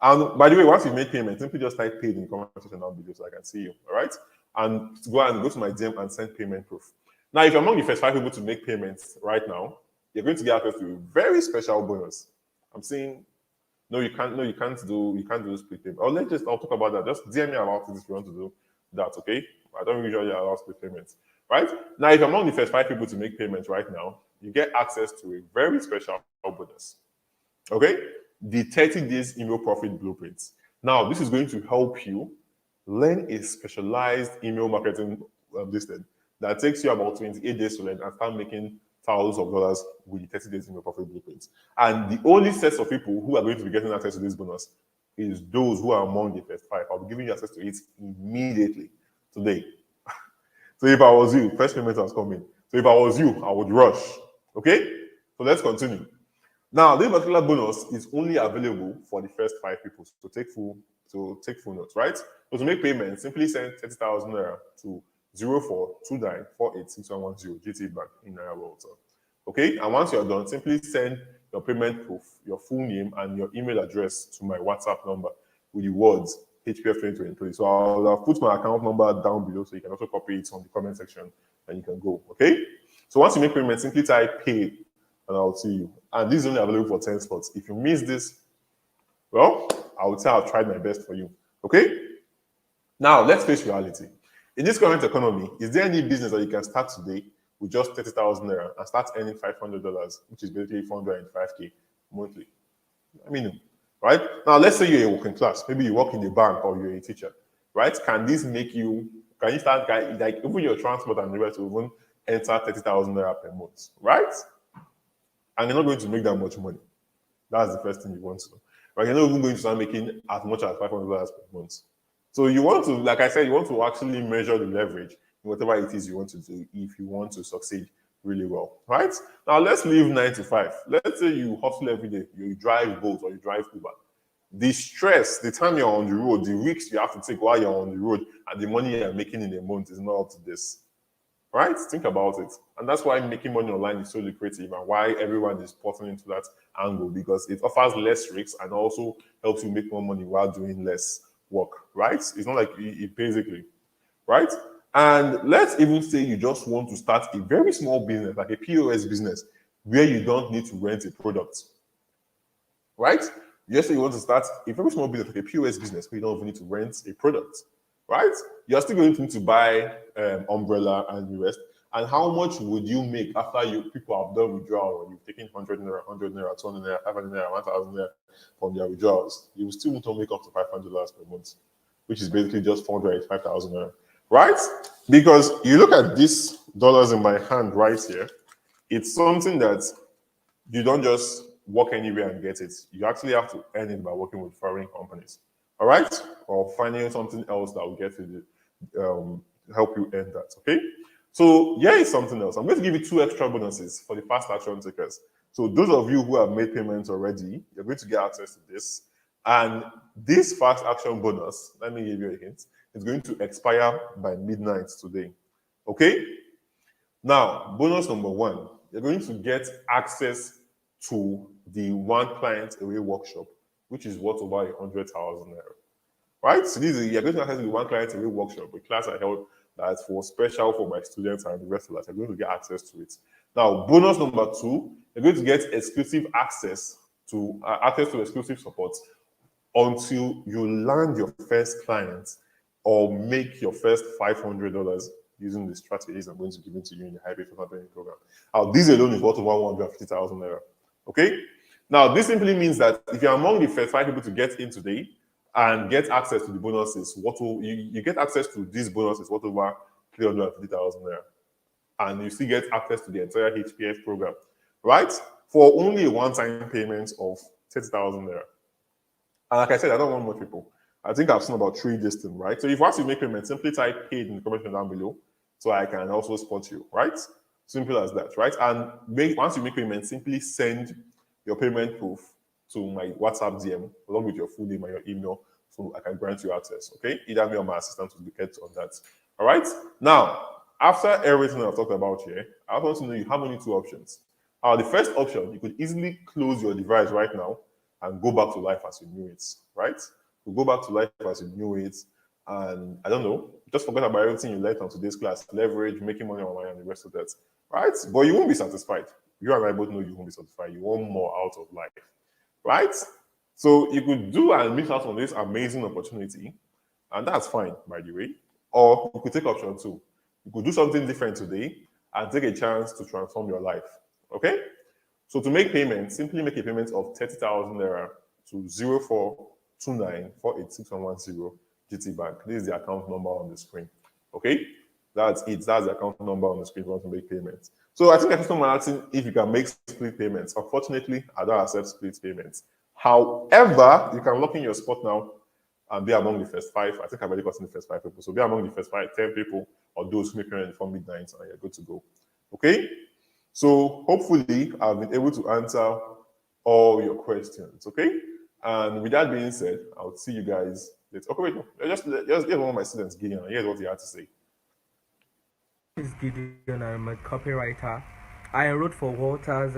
And by the way, once you make payment, simply just type paid in the comment section down below so I can see you. All right? And go to my DM and send payment proof. Now, if you're among the first 5 people to make payments right now, you're going to get access to a very special bonus. I'm saying, no, you can't do split payment. Or I'll talk about that. Just DM me about it if you want to do that, okay? I don't usually allow split payments, right? Now, if you're among the first 5 people to make payments right now, you get access to a very special bonus, okay? The 30 days email profit blueprints. Now, this is going to help you learn a specialized email marketing system that takes you about 28 days to learn and start making thousands of dollars with the 30 days email profit blueprints. And the only sets of people who are going to be getting access to this bonus is those who are among the first 5. I'll be giving you access to it immediately today. So if I was you, first payment has come in. So if I was you, I would rush. Okay? So let's continue. Now, this particular bonus is only available for the first 5 people to take full notes, right? So to make payment, simply send 30,000 naira to 0429486110 GT Bank in Naira Walter. Okay? And once you're done, simply send your payment proof, your full name, and your email address to my WhatsApp number with the words HPF 2023. So I'll put my account number down below so you can also copy it on the comment section and you can go. Okay? So once you make payment, simply type pay and I'll see you. And this is only available for 10 slots. If you miss this, well, I would say I've tried my best for you. Okay? Now, let's face reality. In this current economy, is there any business that you can start today with just 30,000 naira and start earning $500, which is basically 405K monthly? I mean, right? Now, let's say you're a working class. Maybe you work in a bank or you're a teacher, right? Can this make you, can you start, like, even your transport and the rest will even enter 30,000 naira per month, right? And you're not going to make that much money. That's the first thing you want to know. Right? You're not even going to start making as much as $500 per month. So you want to, like I said, you want to actually measure the leverage in whatever it is you want to do if you want to succeed really well, right? Now let's leave 9 to 5. Let's say you hustle every day, you drive Bolt or you drive Uber. The stress, the time you're on the road, the risks you have to take while you're on the road, and the money you're making in a month is not up to this, right? Think about it. And that's why making money online is so lucrative and why everyone is porting into that angle, because it offers less risks and also helps you make more money while doing less work, right? It's not like it basically, right? And let's even say you just want to start a very small business, like a POS business, where you don't need to rent a product, right? Yes, you want to start a very small business, like a POS business, where you don't even need to rent a product, right? You're still going to need to buy umbrella and the rest. And how much would you make after people have done withdrawal? You've taken 100 naira, 100 naira, 200 naira, 500 naira, 1,000 naira from their withdrawals. You will still need to make up to $500 per month, which is basically just 485,000 naira, right? Because you look at these dollars in my hand right here, it's something that you don't just work anywhere and get it. You actually have to earn it by working with foreign companies, all right? Or finding something else that will get you help you earn that, okay? So here is something else. I'm going to give you 2 extra bonuses for the fast action takers. So those of you who have made payments already, you're going to get access to this. And this fast action bonus, let me give you a hint, is going to expire by midnight today, okay? Now, bonus number 1, you're going to get access to the one client away workshop, which is worth over 100,000 naira. Right? So you're going to access the one client away workshop, a class I held that's for special for my students and the rest of that. You're going to get access to it. Now, bonus number 2, you're going to get exclusive access to exclusive support until you land your first client or make your first $500 using the strategies I'm going to give it to you in the hybrid training program. Now, this alone is worth over 150,000 naira. Okay? Now, this simply means that if you're among the first 5 people to get in today and get access to the bonuses, you get access to these bonuses worth over 350,000 naira. And you still get access to the entire HPF program, right? For only a one-time payment of 30,000 naira. And like I said, I don't want more people. I think I've seen about 3 this thing, right? So if you want to make payment, simply type paid in the comment down below so I can also spot you, right? Simple as that, right? And once you make payment, simply send your payment proof to my WhatsApp DM along with your full name and your email so I can grant you access, okay? Either me or my assistant will get on that, all right? Now, after everything I've talked about here, I want to know you have only 2 options. The first option, you could easily close your device right now and go back to life as you knew it, right? You go back to life as you knew it, and I don't know, just forget about everything you learned on today's class, leverage, making money online, and the rest of that, right? But you won't be satisfied. You and I both know you won't be satisfied. You want more out of life, right? So you could do and miss out on this amazing opportunity, and that's fine, by the way. Or you could take option 2. You could do something different today and take a chance to transform your life, okay? So to make payment, simply make a payment of 30,000 naira to 0429486110 GT Bank. This is the account number on the screen. Okay? That's it. That's the account number on the screen if you want to make payments. So I think a customer asking if you can make split payments. Unfortunately, I don't accept split payments. However, you can lock in your spot now and be among the first 5. I think I've already gotten the first 5 people. So be among the first 10 people or those who make payment before midnight and you're good to go. Okay? So hopefully I've been able to answer all your questions, okay? And with that being said, I'll see you guys later. Okay, wait, no, just one of my students, Gideon, and here's what he had to say. This is Gideon. I'm a copywriter. I enrolled for Walter's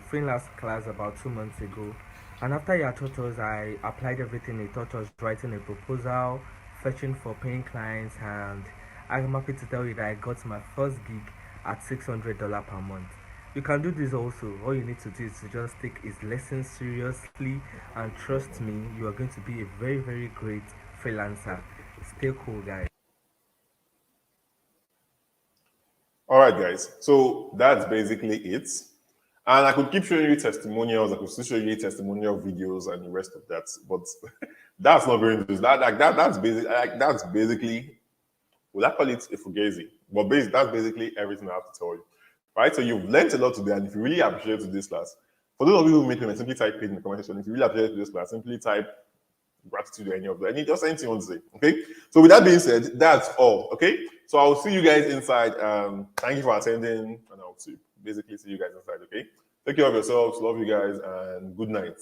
freelance class about 2 months ago. And after he had taught us, I applied everything he taught us, writing a proposal, fetching for paying clients, and I'm happy to tell you that I got my first gig at $600 per month. You can do this also. All you need to do is to just take his lessons seriously, and trust me, you are going to be a very, very great freelancer. Stay cool, guys. All right, guys. So that's basically it. And I could keep showing you testimonials. I could still show you testimonial videos and the rest of that. But that's not going to do that. Like that. That's basic. Like that's basically. Well, I call it a fugazi. But that's basically everything I have to tell you. Right. So you've learned a lot today, and if you really appreciate today's class, for those of you who make payment, simply type paid in the comment section. If you really appreciate today's class, simply type gratitude or any of that. Just anything you want to say. Okay. So with that being said, that's all. Okay. So I'll see you guys inside. Thank you for attending, and I'll basically see you guys inside. Okay. Take care of yourselves. Love you guys, and good night.